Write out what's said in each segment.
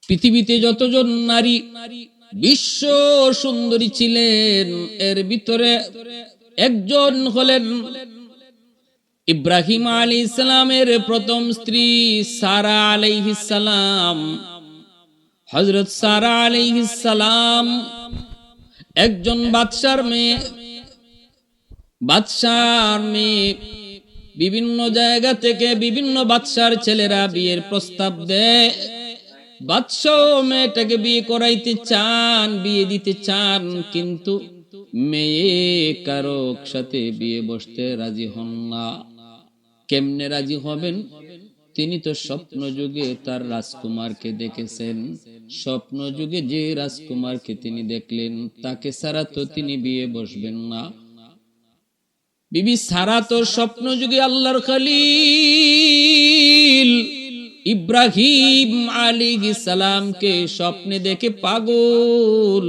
পৃথিবীতে যতজন নারী বিশ্ব সুন্দরী ছিলেন, এর ভিতরে একজন হলেন ইব্রাহিম আলাইহিস সালামের প্রথম স্ত্রী সারা আলাইহিস সালাম। হযরত সারা আলাইহিস সালাম একজন বাদশার মেয়ে। বিভিন্ন জায়গা থেকে বিভিন্ন বাদশার ছেলেরা বিয়ের প্রস্তাব দেয়। বাদশাহ মেয়েটাকে বিয়ে করাইতে চান, বিয়ে দিতে চান, কিন্তু মেয়ে কারো সাথে বিয়ে বসতে রাজি হন না। কেমনে রাজি হবেন? তিনি তো স্বপ্ন যুগে তার রাজকুমারকে দেখেছেন। স্বপ্ন যুগে যে রাজকুমারকে তিনি দেখলেন, তাকে ছাড়া তো তিনি বিয়ে বসবেন না। বিবি সারা তো স্বপ্ন যুগে আল্লাহর খলিল ইব্রাহিম আলাইহিস সালামকে স্বপ্নে দেখে পাগল।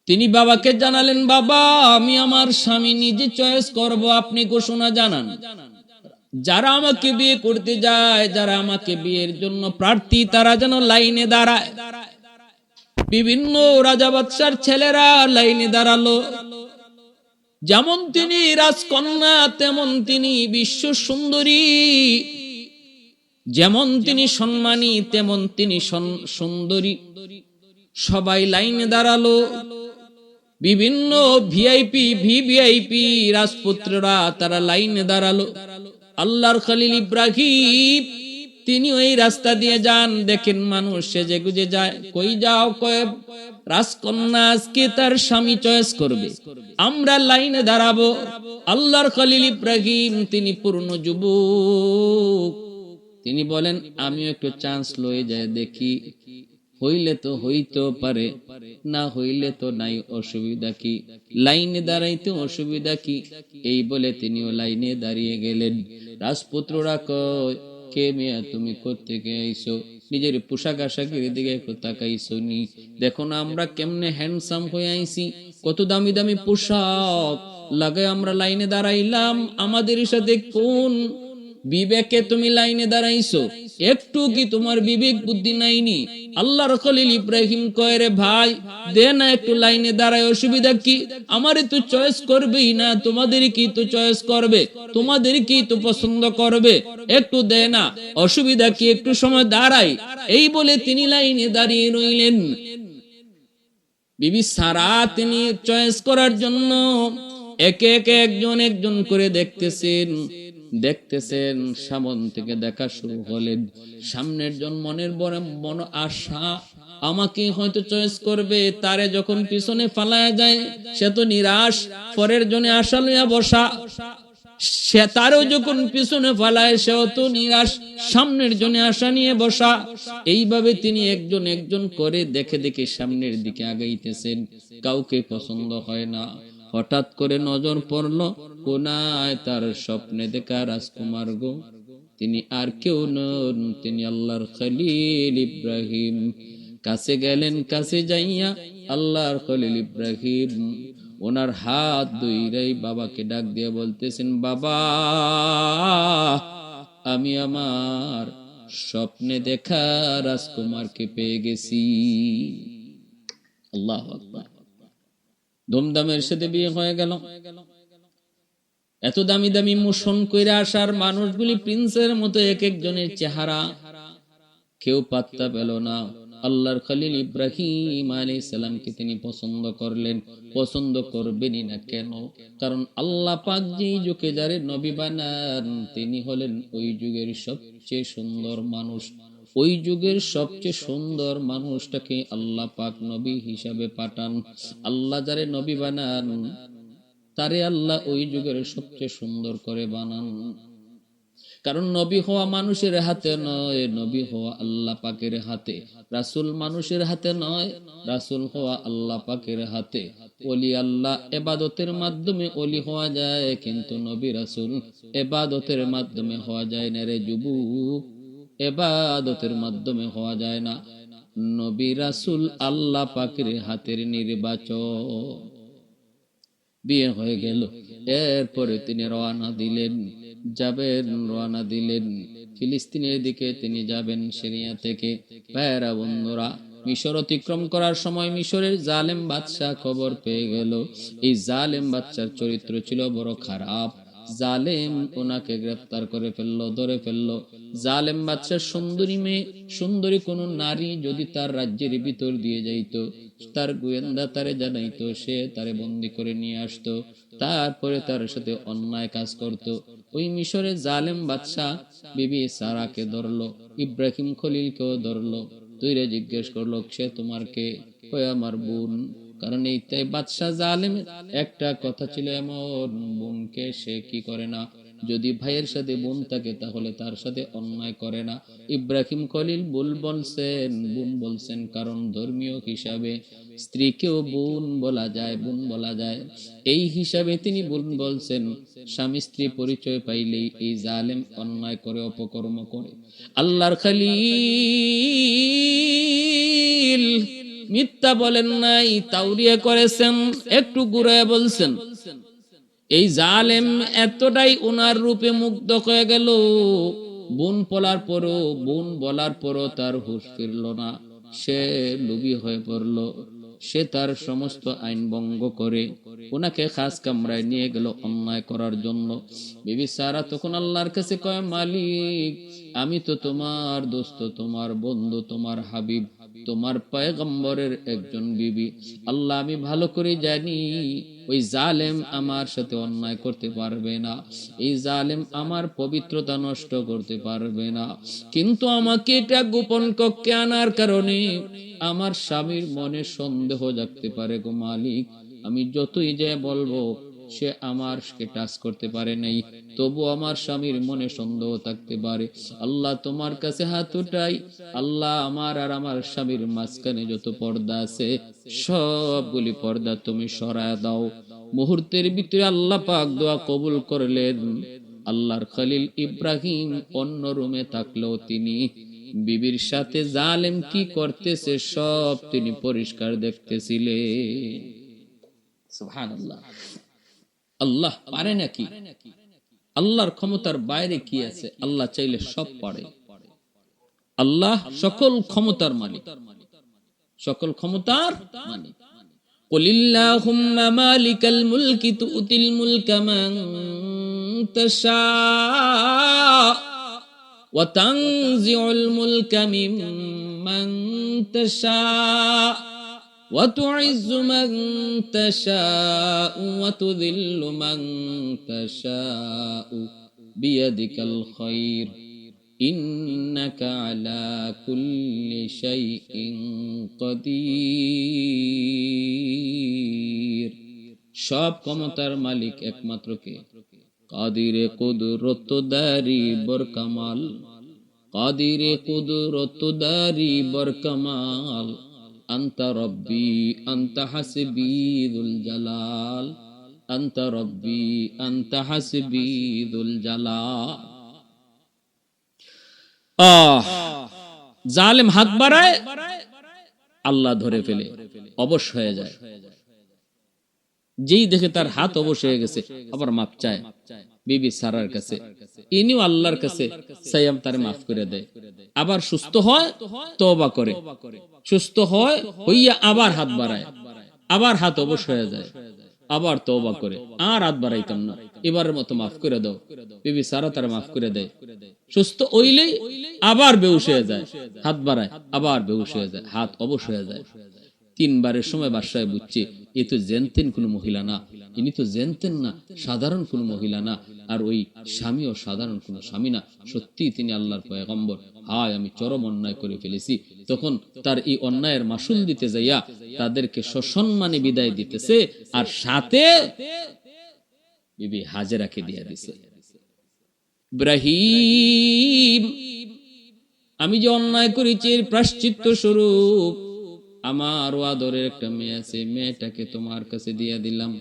তিনি বাবাকে জানালেন, বাবা, আমি আমার স্বামী নিজে চয়েস করব, আপনি ঘোষণা জানান। যারা আমাকে বিয়ে করতে যায়, যারা আমাকে বিয়ের জন্য প্রার্থী, তারা যেন লাইনে দাঁড়ায়। বিভিন্ন রাজা বাদশার ছেলেরা লাইনে দাঁড়ালো। যেমন তিনি রাজকন্যা, তেমন তিনি বিশ্ব সুন্দরী। যেমন তিনি সম্মানী, তেমন তিনি সুন্দরী। সবাই লাইনে দাঁড়ালো। বিভিন্ন ভিভিআইপি রাজপুত্ররা তারা লাইনে দাঁড়ালো। আল্লাহর খলিল ইব্রাহিম তিনি ওই রাস্তা দিয়ে যান, দেখেন মানুষ সেজে গুজে যায়। কই যাও? কয় রাজকন্যা আজকে তার স্বামী চয়েস করবে, আমরা লাইনে দাঁড়াবো। আল্লাহর খলিল ইব্রাহিম তিনি পূর্ণ যুবক। তিনি বলেন, আমিও একটু চান্স লয়ে যায় দেখি, হইলে তো হইতে পারে, না হইলে তো নাই, অসুবিধা কি? লাইনে দাঁড়াইতে অসুবিধা কি? এই বলে তিনিও লাইনে দাঁড়িয়ে গেলেন। রাজপুত্ররা কয়, কে মিয়া তুমি কোত্থেকে আইছো? নিজের পোশাক আশাকের দিকে একটু তাকাইছো নি? দেখো না আমরা কেমনে হ্যান্ডসাম হয়ে আইছি, কত দামি দামি পোশাক লাগে আমরা লাইনে দাঁড়াইলাম। আমাদের সাথে কোন বিবেকে তুমি লাইনে দাঁড়াইছো? একটু কি তোমার বিবেক বুদ্ধি নাইনি? আল্লাহর খলিল ইব্রাহিম কয়, রে ভাই, দে না একটু লাইনে দাঁড়ায়, অসুবিধা কি? আমারে তো চয়েস করবেই না, তোমাদের কি তো চয়েস করবে, তোমাদের কি তো পছন্দ করবে, একটু দে না, অসুবিধা কি? একটু সময় দাঁড়াই। এই বলে তিনি লাইনে দাঁড়িয়ে রইলেন। বিবি সারা তিনি চয়েস করার জন্য একে একে একজন করে দেখতেছেন। সামন থেকে দেখা শুরু হলেন। সামনের জন মনের মন আশা, আমাকে হয়তো চয়েস করবে। তারে যখন পিছনে ফালায়া যায়, সে তো নিরাশ। পরের জনে আশা লইয়া বসা, সে তারও যখন পিছনে ফালায়, সেও তো নিরাশ। সামনের জনে আশা নিয়ে বসা। এইভাবে তিনি একজন করে দেখে সামনের দিকে আগাইতেছেন। কাউকে পছন্দ হয় না। হঠাৎ করে নজর পড়ল কোনায় তার স্বপ্নে দেখা রাজকুমার গো। তিনি আর কেউ নন, তিনি আল্লাহর খলিল ইব্রাহিম। কাছে গেলেন, কাছে যাইয়া আল্লাহর খলিল ইব্রাহিম ওনার হাত ধইরাই বাবাকে ডাক দিয়ে বলতেছেন, বাবা, আমি আমার স্বপ্নে দেখা রাজকুমারকে পেয়ে গেছি। আল্লাহু আকবার। ধুমধামের সাথে বিয়ে হয়ে গেল। এত দামি দামি মোশন কইরা আসার মানুষগুলি প্রিন্সের মতো এক একজনের চেহারা, কেউ পাত্তা পেল না। আল্লাহর খলিল ইব্রাহিম আলাইহিস সালামকে তিনি পছন্দ করলেন। পছন্দ করবেনই না কেন? কারণ আল্লাহ পাক যেই যুগে যারে নবী বানান, তিনি হলেন ওই যুগের সবচেয়ে সুন্দর মানুষ। ওই যুগের সবচেয়ে সুন্দর মানুষটাকে আল্লাহ পাক নবী হিসাবে পাঠান। আল্লাহ যারে নবী বানান, তারে আল্লাহ ওই যুগের সবচেয়ে সুন্দর করে বানান। কারণ নবী হওয়া মানুষের হাতে নয়, নবী হওয়া আল্লাহ পাকের হাতে। রাসূল মানুষের হাতে নয়, রাসূল হওয়া আল্লাহ পাকের হাতে। ওলি আল্লাহ ইবাদতের মাধ্যমে ওলি হওয়া যায়, কিন্তু নবী রাসূল ইবাদতের মাধ্যমে হওয়া যায় না রে যুবক, ইবাদতের মাধ্যমে হওয়া যায় না। নবী রাসূল আল্লাহ পাকের হাতের নির্বাচন। বিয়ে হয়ে গেল। এরপরে তিনি রওনা দিলেন যাবেন, রওনা দিলেন ফিলিস্তিনের দিকে, তিনি যাবেন সিরিয়া থেকে। ভাইয়েরা বন্ধুরা, মিশর অতিক্রম করার সময় মিশরের জালেম বাদশাহ খবর পেয়ে গেল। এই জালেম বাদশার চরিত্র ছিল বড় খারাপ। জালেম ওনাকে গ্রেফতার করে ফেললো, ধরে ফেললো। জালেম বাদশার সুন্দরী মেয়ে, সুন্দরী কোন নারী যদি তার রাজ্যের ভিতর দিয়ে যাইতো, তার গোয়েন্দা তারে জানাইতো, সে তারে বন্দি করে নিয়ে আসতো, তারপরে তার সাথে অন্যায় কাজ করত। ওই মিশরের জালেম বাদশাহ বিবি সারাকে ধরলো, ইব্রাহিম খলিলকেও ধরলো, তুইরে জিজ্ঞেস করলো, সে তোমার কে? কয় আমার বোন। কারণ এই তাই বাদশাহ জালেমের একটা কথা ছিল এমন, বোনকে সে কি করে না, যদি ভাইয়ের সাথে বোন থাকে তাহলে তার সাথে অন্যায় করে না। ইব্রাহিম খলিল বোন বলছেন, কারণ ধর্মীয় হিসাবে স্ত্রীকেও বোন বলা যায়, বোন বলা যায়। এই হিসাবে তিনি বোন বলছেন। স্বামী স্ত্রী পরিচয় পাইলেই এই জালেম অন্যায় করে, অপকর্ম করে। আল্লাহর খলিল মিথ্যা বলেন নাই, তাওরিয়া করেছেন, একটু ঘুরায় বলছেন। এই জালেম এতটাই ওনার রূপে মুগ্ধ হয়ে গেল, বোন বলার পরও তার হুঁশ ফিরল না। সে লোভী হয়ে পড়ল। সে তার সমস্ত আইন ভঙ্গ করে ওনাকে খাস কামরায় নিয়ে গেল অন্যায় করার জন্য। বিবি সারা তখন আল্লাহর কাছে কয়, মালিক, আমি তো তোমার দোস্ত, তোমার বন্ধু, তোমার হাবিব, তোমার পয়গম্বরের একজন বিবি। আল্লাহ, আমি ভালো করে জানি ওই জালেম আমার সাথে অন্যায় করতে পারবে না, এই জালেম আমার পবিত্রতা নষ্ট করতে পারবে না। কিন্তু আমাকে এটা গোপন কক্ষে আনার কারণে আমার স্বামীর মনে সন্দেহ জাগতে পারে গো মালিক। আমি যতই যে বলবো, সে আমারকে টাচ করতে পারে নাই, তবু আমার স্বামীর মনে সন্দেহ থাকতে পারে। আল্লাহ, তোমার কাছে হাত উঠাই, আল্লাহ, আমার আর আমার স্বামীর মাঝখানে যত পর্দা আছে সবগুলি পর্দা তুমি সরায় দাও। মুহূর্তের ভিতরে আল্লাহ পাক দোয়া কবুল করলেন। আল্লাহর খলিল ইব্রাহিম অন্য রুমে থাকলেও তিনি বিবির সাথে জালেম কি করতেছে সব তিনি পরিষ্কার দেখতেছিলেন। সুবহানাল্লাহ। আল্লাহ পারে নাকি? আল্লাহর ক্ষমতার বাইরে কি আছে? আল্লাহ চাইলে সব পারে। আল্লাহ সকল ক্ষমতার মালিক, সকল ক্ষমতার মালিক। কুলিল্লাহুম্মা মালিকাল মুলকি তুতিল মুলকা মান তাশা ওয়া তানজিউল মুলকা মিম্মান তাশা ওয়া তুইজ্জু মান তাশা ওয়া তুযিল্লু মান তাশা বিয়াদিকাল খায়র ইন্নাকা আলা কুল্লি শাইইন কাদির। সব ক্ষমতার মালিক একমাত্র কে? কাদিরে কুদরতদারি বরকামাল, কাদিরে কুদরতদারি বরকামাল, আনতা রব্বি আনতা হাসবি যুল জালাল, আনতা রব্বি আনতা হাসবি যুল জালাল। জালেম হাত বাড়ায়, আল্লাহ ধরে ফেলে, অবশ হয়ে যায়। যেই দেখে তার হাত অবশ হয়ে গেছে, আবার মাপ চায় বিবি সারার কাছে। ইনিও আল্লাহর কাছে সাইয়াম তারে মাফ করে দেয়। আবার সুস্থ হয়, তওবা করে, সুস্থ হয় হইয়া আবার হাত বাড়ায়, আবার হাত অবশ হয়ে যায়, আবার তওবা করে, আর হাত বাড়াইতাম না, এবারের মতো মাফ করে দাও। বিবি সারা তারা মাফ করে দেয়। সুস্থ হইলেই আবার বেহুশ হয়ে যায়, হাত বাড়ায়, আবার বেহুশ হয়ে যায়, হাত অবশ হয়ে যায়। তিনবারের সময় বাদশাহ বুঝছে এ তো জেনতেন কোন মহিলা না, ইনি তো জেনতেন না, সাধারণ কোন মহিলা না, আর ওই স্বামীও সাধারণ কোন স্বামী না, সত্যি তিনি আল্লাহর পয়গম্বর। হায়, আমি চরম অন্যায় করে ফেলেছি। তখন তার এই অন্যায়ের মাসুল দিতে যাইয়া তাদেরকে সসম্মানে বিদায় দিতেছে, আর সাথে বিবি হাজেরাকে দিয়ে দিছে। ইব্রাহিম, আমি যে অন্যায় করেছি এর প্রায়শ্চিত্ত স্বরূপ আমার আদরের একটা মেয়ে আছে, মেয়েটাকে তোমার কাছে দিয়ে দিলাম।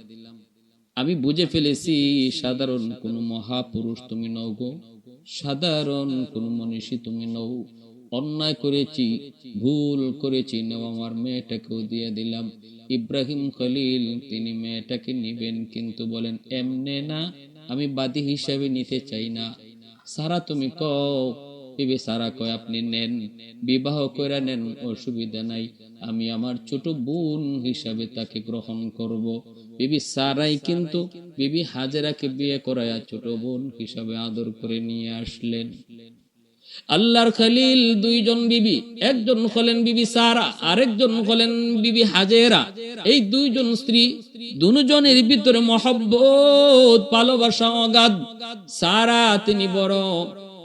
আমি বুঝে ফেলেছি সাধারণ কোন মহাপুরুষ তুমি নও গো, সাধারণ কোন মনীষী তুমি নও। অন্যায় করেছি, ভুল করেছি, নেও আমার মেয়েটাকেও দিয়ে দিলাম। ইব্রাহিম খলিল তিনি মেয়েটাকে নিবেন, কিন্তু বলেন এমনে না, আমি বাদী হিসাবে নিতে চাই না। সারা তুমি কও। বিবি সারা কয় আপনি নেন, বিবাহ করে নেন, অসুবিধা নাই, আমি আমার ছোট বোন হিসাবে তাকে গ্রহণ করব। বিবি সারাই কিন্তু বিবি হাজেরাকে বিয়ে করায়া ছোট বোন হিসাবে আদর করে নিয়ে আসলেন। আল্লাহর খলিল দুইজন বিবি, একজন হলেন বিবি সারা, আরেকজন হলেন বিবি হাজেরা। এই দুইজন স্ত্রী, দুজনের ভিতরে মহব্বত, ভালোবাসা অগাধ। সারা তিনি বড়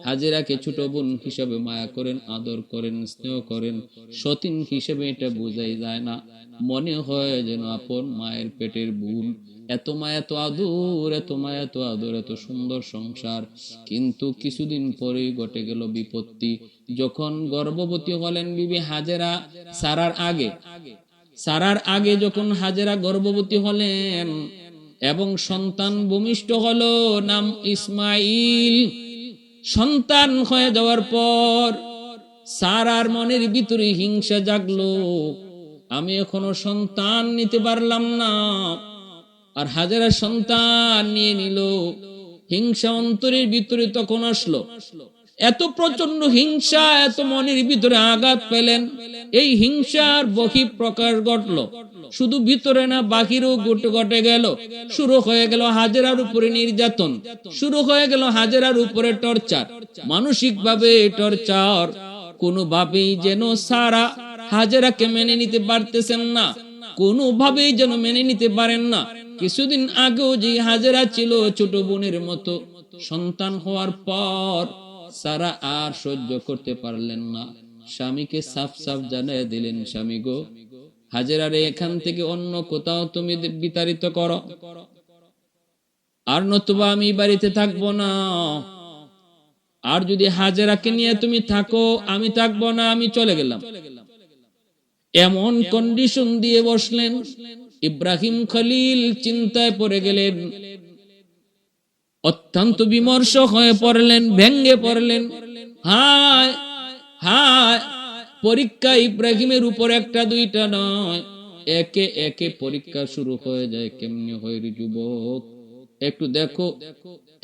হাজেরাকে ছোট বোন হিসেবে মায়া করেন, আদর করেন, স্নেহ করেন। সতীন হিসেবে এটা বোঝাই যায় না, মনে হয় যেন আপন মায়ের পেটের বোন। এত মায়া, এত আদর, এত মায়া, এত আদর, এত সুন্দর সংসার। কিন্তু কিছুদিন পরেই ঘটে গেল বিপত্তি। যখন গর্ভবতী হলেন বিবি হাজেরা, সারার আগে যখন হাজেরা গর্ভবতী হলেন এবং সন্তান ভূমিষ্ঠ হলো, নাম ইসমাইল। সন্তান হয়ে যাওয়ার পর সারার মনের ভিতরে হিংসা জাগলো, আমি এখনো সন্তান নিতে পারলাম না, আর হাজেরা সন্তান নিয়ে নিল। হিংসা অন্তরের ভিতরে তখন আসলো, এত প্রচন্ড হিংসা, এত মনের ভিতরে আঘাত পেলেন। এই হিংসার বহি প্রকাশ ঘটলো, শুধু ভিতরে না বাহিরেও ঘটে গেল। শুরু হয়ে গেল হাজেরার উপরে নির্যাতন, শুরু হয়ে গেল হাজেরার উপরে টর্চার, মানসিক ভাবে টর্চার। কোনোভাবেই যেন সারা হাজেরাকে মেনে নিতে পারতেছেন না, কোনোভাবেই যেন মেনে নিতে পারেন না। কিছুদিন আগেও যে হাজেরা ছিল ছোট বোনের মতো, সন্তান হওয়ার পর সারা আর সহ্য করতে পারলেন না। স্বামীকে সাফ সাফ জানিয়ে দিলেন, স্বামী গো, হাজেরারে এখান থেকে অন্য কোথাও তুমি বিতাড়িত করো, আর নতুবা আমি বাড়িতে থাকবো না। আর যদি হাজেরাকে নিয়ে তুমি থাকো, আমি থাকবো না, আমি চলে গেলাম। এমন কন্ডিশন দিয়ে বসলেন। ইব্রাহিম খলিল চিন্তায় পড়ে গেলেন, অত্যন্ত বিমর্ষ হয়ে পড়লেন, ভেঙ্গে পড়লেন। হায় হায়, পরীক্ষা ইব্রাহিমের উপর একটা দুইটা নয়, একে একে পরীক্ষা শুরু হয়ে যায়। কেমনে হয় রে যুবক, একটু দেখো।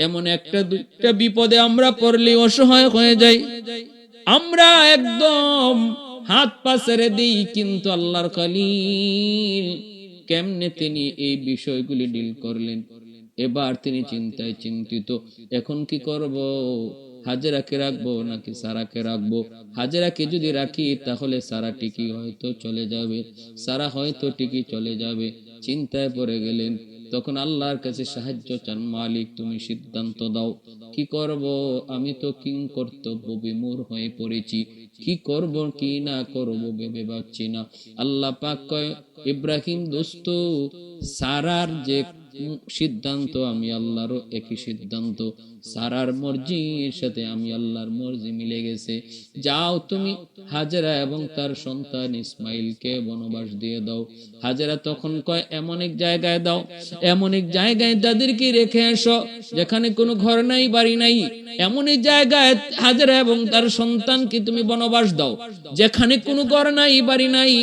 এমন একটা দুইটা বিপদে আমরা পড়লে অসহায় হয়ে যাই, আমরা একদম হাত পা ছেড়ে দিই। কিন্তু আল্লাহর খলিল কেমনে তিনি এই বিষয়গুলি ডিল করলেন। এবার তিনি চিন্তায় চিন্তিত, এখন কি করব, হাজেরাকে রাখবো নাকি সারাকে রাখবো? হাজেরাকে যদি রাখি তাহলে সারা টিকি হয়তো চলে যাবে, সারা হয়তো টিকি চলে যাবে। চিন্তায় পড়ে গেলেন। তখন আল্লাহর কাছে সাহায্য চান, মালিক তুমি সিদ্ধান্ত দাও, কি করব? আমি তো কিং কর্তব্য বিমূঢ় হয়ে পড়েছি, কি করব কি না করব ভেবে পাচ্ছি না। আল্লাহ পাক কয়, ইব্রাহিম দোস্ত, সারার যে সিদ্ধান্ত আমি আল্লাহরও একই সিদ্ধান্ত, সারার মর্জির সাথে আমি আল্লাহর মর্জি মিলে গেছে। যাও তুমি হাজেরা এবং তার সন্তান ইসমাইলকে বনবাস দিয়ে দাও। হাজেরা তখন কয়, এমন এক জায়গায় দাও, এমন এক জায়গায় তাদেরকে রেখে এসো যেখানে কোনো ঘর নাই, বাড়ি নাই। এমন এক জায়গায় হাজেরা এবং তার সন্তানকে তুমি বনবাস দাও যেখানে কোনো ঘর নাই, বাড়ি নাই,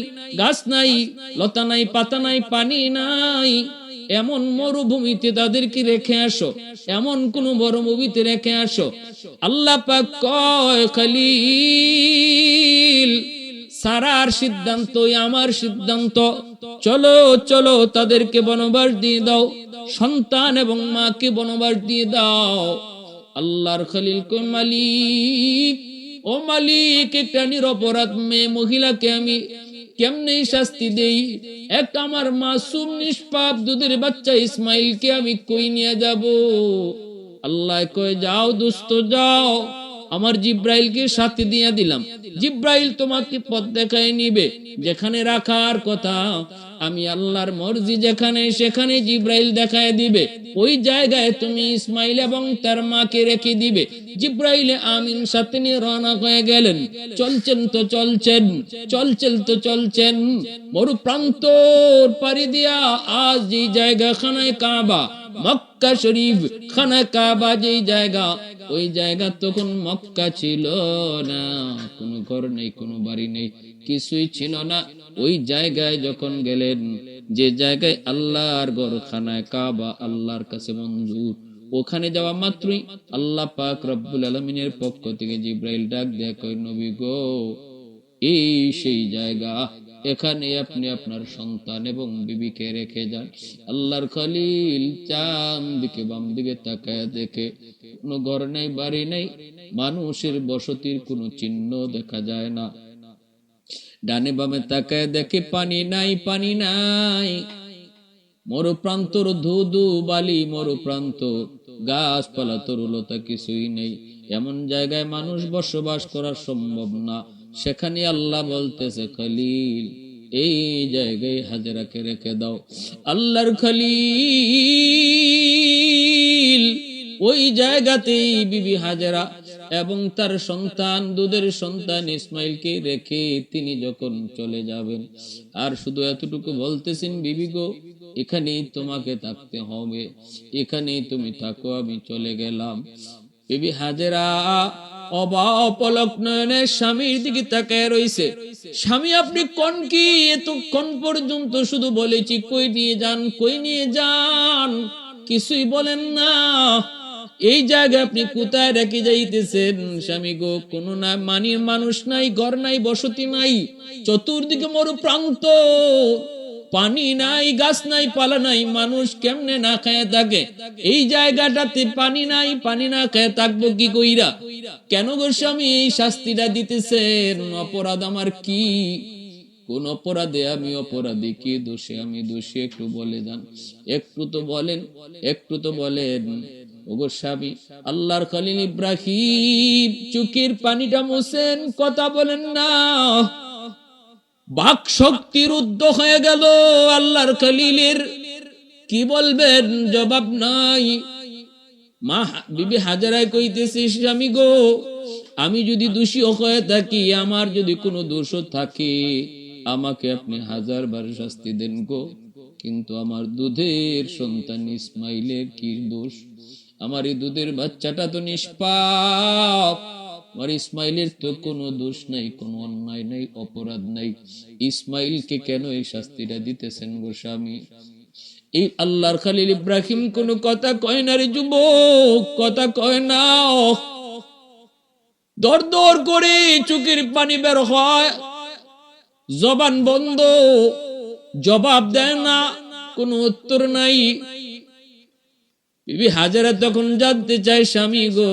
গাছ নাই, লতা নাই, পাতা নাই, পানি নাই। এমন মরুভূমিতে তাদেরকে রেখে আসো, এমন কোন মরুভূমিতে রেখে আসো। আল্লাহ পাক কয়, খলিল, সারার সিদ্ধান্ত আমার সিদ্ধান্ত, চলো চলো তাদেরকে বনবাস দিয়ে দাও, সন্তান এবং মাকে বনবাস দিয়ে দাও। আল্লাহর খলিল কয়, মালিক, ও মালিক, একটা নিরপরাধ মেয়ে মহিলাকে আমি কেমনে শাস্তি দেই? একটা আমার মাসুম নিষ্পাপ দুধের বাচ্চা ইসমাইলকে আমি কই নিয়ে যাব? আল্লাহ কয়, যাও দোস্ত যাও, আমার জিব্রাইলকে সাথে দিয়ে দিলাম, জিব্রাইল তোমাকে পথ দেখায় নিবে যেখানে রাখার কথা। আমি আল্লাহর মর্জি যেখানে, সেখানে জিব্রাইল দেখায় দিবে। ওই জায়গায় তুমি ইসমাইল এবং তার মাকে রেখে দিবে। জিব্রাইল আমিন সাথে নিয়ে রওনা হয়ে গেলেন। চলছেন তো চলছেন, চলছেন তো চলছেন, মরু প্রান্তর পাড়ি দিয়া আজ যে জায়গা খানায় কাবা, মক্কা শরীফ, খানা কাবা যেই জায়গা, ওই জায়গা তখন মক্কা ছিল না, কোনো ঘর নেই, কোনো বাড়ি নেই, কিছুই ছিল না। ওই জায়গায় যখন গেলেন, যে জায়গায় আল্লাহর ঘর খানায় কাবা আল্লাহর কাছে মঞ্জুর, ওখানে যাওয়া মাত্রই আল্লাহ পাক রব্বুল আলামিনের পক্ষ থেকে জিব্রাইল ডাক দেয়া কয় নবী গো, এই সেই জায়গা, এখানে আপনি আপনার সন্তান এবং বিবিকে রেখে যান। আল্লাহর খলিল চান দিকে বাম দিকে তাকায় দেখে কোনো ঘর নেই, বাড়ি নেই, মানুষের বসতির কোনো চিহ্ন দেখা যায় না। ডানে বামে তাকায় দেখে পানি নাই, পানি নাই, মরুপ্রান্তর, ধুধু বালি মরুপ্রান্ত, গাছপালা তরুলতা কিছুই নেই। এমন জায়গায় মানুষ বসবাস করা সম্ভব না। সেখানে আল্লাহ বলতেছে খলিল, এই জায়গায় হাজেরাকে রেখে দাও। আল্লাহর খলিল ওই জায়গাতেই বিবি হাজেরা এবং তার সন্তান, দুধের সন্তান ইসমাইলকে রেখে তিনি যখন চলে যাবেন, আর শুধু এতটুকু বলতেছেন, বিবি গো, এখানেই তোমাকে থাকতে হবে, এখানেই তুমি থাকো, আমি চলে গেলাম। বিবি হাজেরা অপলক নয়নে স্বামীর দিকে তাকায় রইছে। স্বামী, আপনি কোন কি? এতক্ষণ পর্যন্ত শুধু বলেছি কই নিয়ে যান, কই নিয়ে যান, কিছুই বলেন না। এই জায়গায় আপনি কোথায় রেখে যাইতেছেন? স্বামী গো, কোনো না মানির মানুষ নাই, ঘর নাই, বসতি নাই, চতুর্দিকে মরুপ্রান্ত, পানি নাই, গাছ নাই, পালা নাই, মানুষ কেমনে না খায় থাকে? এই জায়গাটাতে পানি নাই, পানি না খায় থাকবো কি কইরা? কেন গো স্বামী এই শাস্তিটা দিতেছেন? অপরাধ আমার কি? কোন অপরাধে আমি অপরাধী? কি দোষে আমি দোষী? একটু বলে যান, একটু তো বলেন, একটু তো বলেন। ওগো স্বামী, আল্লাহর খলিল ইব্রাহিম চোখের পানিটা মুছেন, কথা বলেন না। বাক শক্তি রুদ্ধ হয়ে গেল আল্লাহর খলিলের, কি বলবেন? জবাব নাই। মা বিবি হাজেরায় কইতেছে, স্বামী গো, আমি যদি দোষী হয়ে থাকি, আমার যদি কোনো দোষ থাকে, আমাকে আপনি 1000 বার শাস্তি দেন গো, কিন্তু আমার দুধের সন্তান ইসমাইলের কি দোষ? আমার এই দুধের বাচ্চাটা তো নিষ্পাপ, আর ইসমাইলের তো কোনো দোষ নাই, কোনো অন্যায় নাই, অপরাধ নাই। ইসমাইলকে কেন এই শাস্তিটা দিতেছেন গো স্বামী? এই আল্লাহর খলিল ইব্রাহিম কোনো কথা কয় না রে যুবক, কথা কয় না। দর দর করে চোখের পানি বের হয়, জবান বন্ধ, জবাব দেয় না, কোনো উত্তর নাই। বিবি হাজেরা তখন জানতে চায়, স্বামী গো,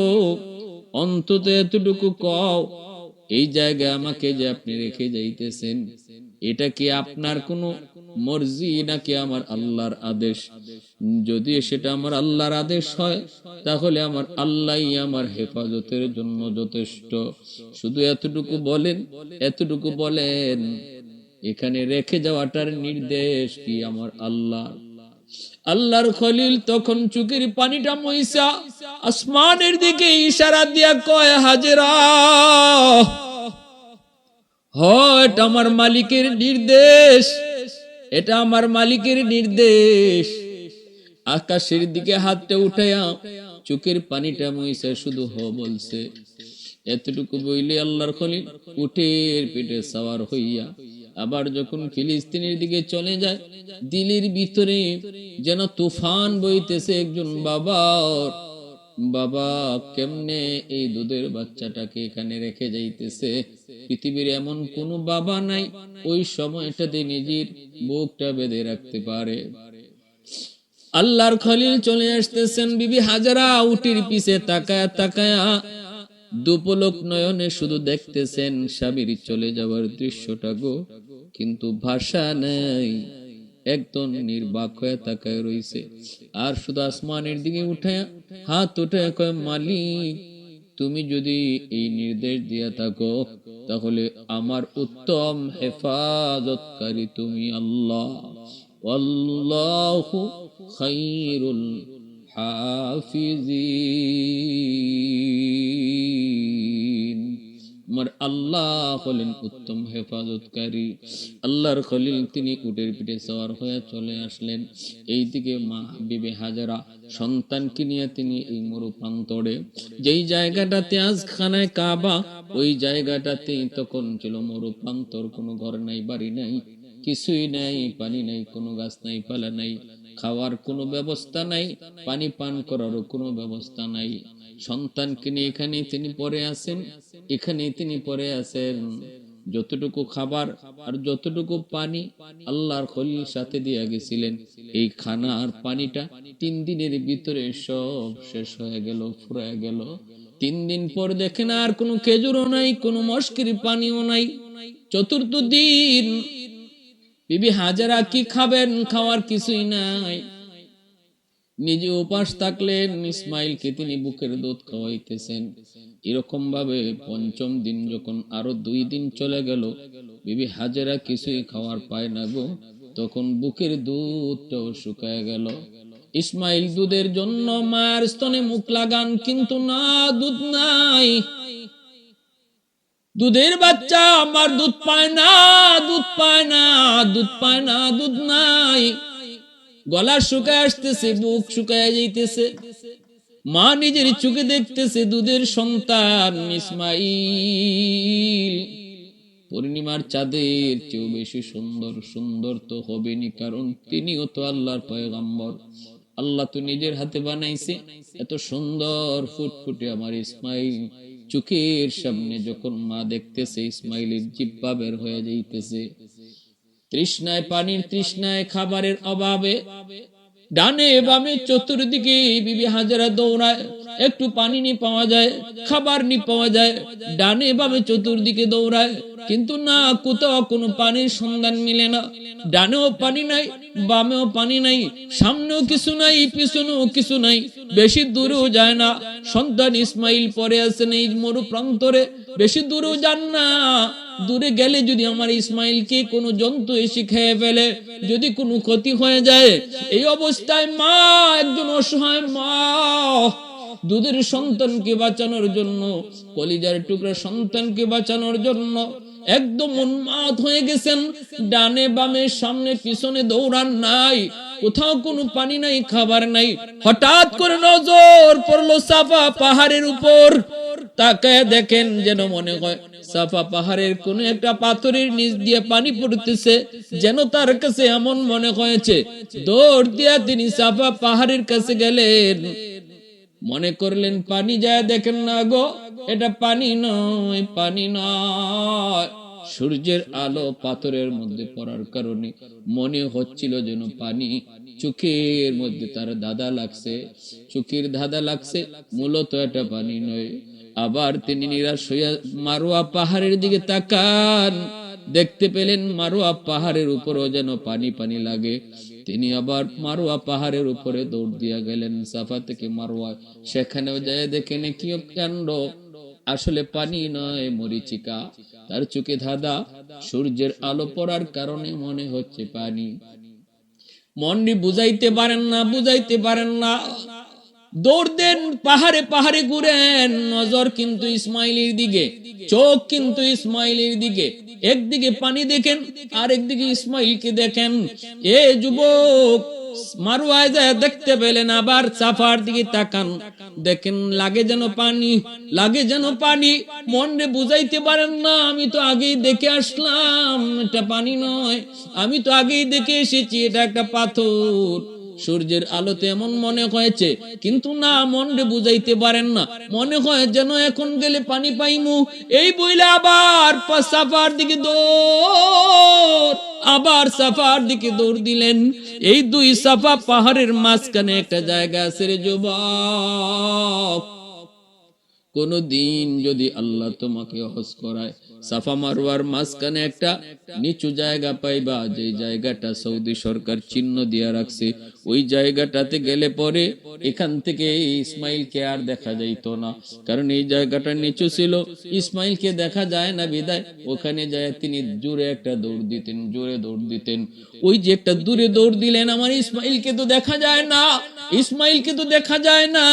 অন্তত এতটুকু কও, এই জায়গায় আমাকে যে আপনি রেখে যাইতেছেন, এটা কি আপনার কোনো মর্জি নাকি আমার আল্লাহর আদেশ? যদি সেটা আমার আল্লাহর আদেশ হয়, তাহলে আমার আল্লাহই আমার হেফাজতের জন্য যথেষ্ট। শুধু এতটুকু বলেন, এতটুকু বলেন, এখানে রেখে যাওয়াটার নির্দেশ কি আমার আল্লাহ? আল্লাহর খলিল তখন চোখের পানিটা মুইসা আসমানের দিকে ইশারা দিয়া কয়, হাজেরা, এটা আমার মালিকের নির্দেশ, এটা আমার মালিকের নির্দেশ। আকাশের দিকে হাতটা উঠাইয়া চোখের পানিটা মুইসা শুধু বলছে। এতটুকু বইলে আল্লাহর খলিল উটের পিঠে সওয়ার হইয়া আবার যখন ফিলিস্তিনের দিকে চলে যায়, দিলের ভিতরে যেন তুফান বইতেছে। একজন বাবা কেমনে এই দুধের বাচ্চাটাকে এখানে রেখে যাইতেছে? পৃথিবীর এমন কোন বাবা নাই ওই সময়টাতে নিজের বুকটা বেঁধে রাখতে পারে। আল্লাহর খলিল চলে আসতেছেন, বিবি হাজেরা উটির পিছে তাকায়া তাকায়া দুপলক নয়নে শুধু দেখতেছেন স্বামীর চলে যাওয়ার দৃশ্যটা গো, কিন্তু ভাষা নেই, একদম নির্বাক হয়ে তাকায় রইছে। আর শুধু আসমানের দিকে উঠায়া হাত উঠায় কয়, মালিক, তুমি যদি এই নির্দেশ দিয়া থাকো, তাহলে আমার উত্তম হেফাজতকারী তুমি আল্লাহ। আল্লাহু খায়রুল হাফিজিন। আমার আল্লাহ হলেন উত্তম হেফাজতকারী। আল্লাহর খলিল তিনি উটের পিঠে সওয়ার হয়ে চলে আসলেন। এইদিকে মা বিবি হাজেরা সন্তানকে নিয়ে তিনি এই মরুপ্রান্তরে, যেই জায়গাটাতে আজ খানায় কাবা, ওই জায়গাটাতেই তখন ছিল মরুপ্রান্তর, কোনো ঘর নাই, বাড়ি নাই, কিছুই নাই, পানি নাই, কোনো গাছ নাই, পালা নাই, খাওয়ার কোনো ব্যবস্থা নাই, পানি পান করারও কোনো ব্যবস্থা নাই। সন্তানকে নিয়ে এখানে তিনি পড়ে আছেন, এখানে তিনি পড়ে আছেন। যতটুকু খাবার আর যতটুকু পানি আল্লাহর খলিল সাথে দিয়ে গেছিলেন, এই খানা আর পানিটা 3 দিনের ভিতরে সব শেষ হয়ে গেল, ফুরায় গেল। 3 দিন পর দেখেন আর কোনো খেজুরও নাই, কোনো মশকির পানিও নাই। চতুর্থ দিন বিবি হাজেরা কি খাবেন? খাওয়ার কিছুই নাই। নিজে উপাস থাকলেন, ইসমাইলকে তিনি বুকের দুধ খাওয়াইতেছেন। এরকম ভাবে 5ম দিন যখন আরো 2 দিন চলে গেল, বিবি হাজেরা কিছুই খাওয়ার পায় না গো, তখন বুকের দুধটাও শুকায় গেল। ইসমাইল দুধের জন্য মায়ের স্তনে মুখ লাগান, কিন্তু না, দুধ নাই। দুধের বাচ্চা আমার দুধ পায় না, দুধ পায় না, দুধ পায় না, দুধ নাই। গলা শুকায় আসতেছে, বুক শুকায় যাইতেছে। মা নিজের চোখে দেখতেছে দুধের সন্তান ইসমাইল পূর্ণিমার চাঁদের চেয়েও বেশি সুন্দর। সুন্দর তো হবেনি, কারণ তিনিও তো আল্লাহর পয়গম্বর। আল্লাহ তো নিজের হাতে বানাইছে এত সুন্দর ফুটফুটে আমার ইসমাইল। চোখের সামনে যখন মা দেখতেছে, ইসমাইলের জিহ্বা বের হয়ে যাইতেছে। তৃষ্ণায়, পানির তৃষ্ণায়, খাবারের অভাবে ডানে বামে চতুর্দিকে বিবি হাজেরা দৌড়ায়। একটু পানি নি পাওয়া যায়, খাবার নি পাওয়া যায়, ডানে বামে চতুর্দিকে দৌড়ায়, কিন্তু না, কোথাও কোনো পানির সন্ধান মিলে না। ডানেও পানি নাই, বামেও পানি নাই, সামনেও কিছু নাই, পিছনেও কিছু নাই, বেশি দূরেও যায় না। সন্তান ইসমাইল পরে আছেন এই মরু প্রান্তরে, বেশি দূরেও যান না। দূরে গেলে যদি আমার ইসমাইলকে কোনো জন্তু এসে খেয়ে ফেলে, যদি কোনো ক্ষতি হয়ে যায়, এই অবস্থায় মা, একজন অসহায় মা, দুধের সন্তানকে বাঁচানোর জন্য, কলিজার টুকরা সন্তানকে বাঁচানোর জন্য একদম উন্মাদ হয়ে গেছেন। ডানে বামে সামনে পিছনে দৌড়ান, নাই, কোথাও কোনো পানি নাই, খাবার নাই। হঠাৎ করে নজর পড়লো সাফা পাহাড়ের উপর। তাকায় দেখেন, যেন মনে হয় সাফা পাহাড়ের কোন একটা পাথরের নিচ দিয়ে পানি পড়তেছে, যেন তার কাছে এমন মনে হয়েছে। দৌড় দিয়া তিনি সাফা পাহাড়ের কাছে গেলেন, মনে করলেন পানি, যায় দেখেন না গো, এটা পানি নয়, পানি নয়। সূর্যের আলো পাথরের মধ্যে পড়ার কারণে মনে হচ্ছিল যেন পানি। চোখের মধ্যে তার ধাঁধা লাগছে, চোখের ধাঁধা লাগছে, মূলত এটা পানি নয়। আবার তিনি নিরাশ হইয়া মারোয়া পাহাড়ের দিকে তাকান, দেখতে পেলেন মারোয়া পাহাড়ের উপরও যেন পানি পানি লাগে। তিনি আবার মারোয়া পাহাড়ের উপরে দৌড় দিয়া গেলেন, সাফা থেকে মারোয়া। সেখানেও যায় দেখেন কি কাণ্ড, আসলে পানি নয়, মরিচিকা। তার চোখে ধাঁধা, সূর্যের আলো পড়ার কারণে মনে হচ্ছে পানি। মনটি বুঝাইতে পারেন না, বুঝাইতে পারেন না। দৌড় দেন, পাহাড়ে পাহাড়ে ঘুরেন, নজর কিন্তু ইসমাইলের দিকে, চোখ কিন্তু ইসমাইলের দিকে। একদিকে পানি দেখেন, আর একদিকে ইসমাইলকে দেখেন। এ যুবক, মারোয়ায় যায় দেখতে পেলেন, আবার সাফার দিকে তাকান, দেখেন লাগে যেন পানি, লাগে যেন পানি। মনে বুঝাইতে পারেন না, আমি তো আগেই দেখে আসলাম এটা পানি নয়, আমি তো আগেই দেখে এসেছি এটা একটা পাথর। সূর্যের আলোতে এমন মনে হয়েছে, কিন্তু না, মনে বুঝাইতে পারেন না, মনে হয় যেন এখন গেলে পানি পাইমু। এই বইলে আবার সাফার দিকে দৌড়, আবার সাফার দিকে দৌড় দিলেন। এই 2 সাফা পাহাড়ের মাঝখানে একটা জায়গা আছে রে যুবক, কোনদিন যদি আল্লাহ তোমাকে হজ করায়, সাফা মারওয়ার মাঝখানে একটা নিচু জায়গা পাইবা, যে জায়গাটা সৌদি সরকার চিহ্ন দিয়া রাখছে। ওই জায়গাটাতে গেলে পরে এখান থেকে ইসমাইলকে আর দেখা যাইতো না, কারণ এই জায়গাটা নিচু ছিল, ইসমাইলকে দেখা যায় না বিদায়। ওখানে যায় তিনি জোরে একটা দৌড় দিতেন, জোরে দৌড় দিতেন। ওই যে একটা দূরে দৌড় দিলেন, আমার ইসমাইলকে তো দেখা যায় না, ইসমাইলকে তো দেখা যায় না।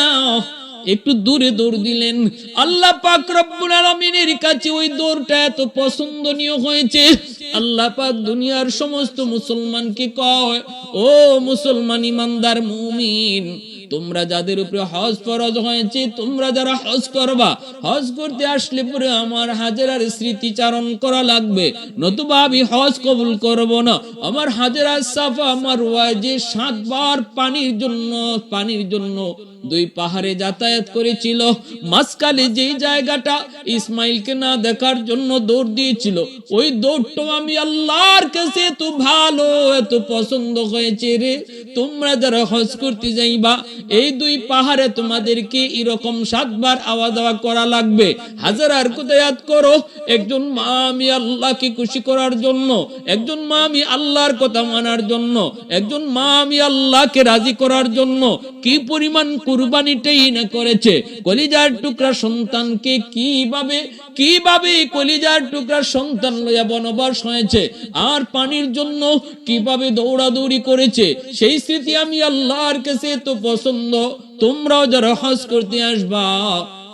একটু দূরে দৌড় দিলেন, আল্লাহ পাক রব্বুল আলামিনের কাছে ওই দৌড়টা এত পছন্দনীয় হয়েছে। আল্লাহ পাক দুনিয়ার সমস্ত মুসলমানকে কয়, ও মুসলমান ইমানদার মুমিন, তোমরা যাদের উপরে হজ ফরজ হয়েছে, তোমরা যারা হজ করবা, হজ করতে আসলে পরে আমার হাজেরার স্মৃতিচারণ করা লাগবে, নতুবা আমি হজ কবুল করব না। আমার হাজেরা সাফা মারওয়া যে 7 বার পানির জন্য দুই পাহাড়ে যাতায়াত করেছিল, মাঝখানে যেই জায়গাটা ইসমাইলকে না দেখার জন্য দৌড় দিয়েছিল, ওই দৌড়টা আমি আল্লাহর কাছে এত ভালো, এত পছন্দ হয়েছে রে। তোমরা যারা হজ করতে যাইবা, এই দুই পাহাড়ে তোমাদেরকে এরকম 7 বার আওয়াজ দেওয়া করা লাগবে। হাজারার কথা ইয়াদ করো, একজন মা আমি আল্লাহকে খুশি করার জন্য, একজন মা আমি আল্লাহর কথা মানার জন্য, একজন মা আমি আল্লাহকে রাজি করার জন্য কি পরিমাণ কুরবানিটাই না করেছে। কলিজার টুকরা সন্তানকে কিভাবে কলিজার টুকরা সন্তান লইয়া বনবাস হয়েছে, আর পানির জন্য কিভাবে দৌড়াদৌড়ি করেছে, সেই স্মৃতি আমি আল্লাহর কাছে তো পছন্দ। তোমরাও যারা হজ করতে আসবা,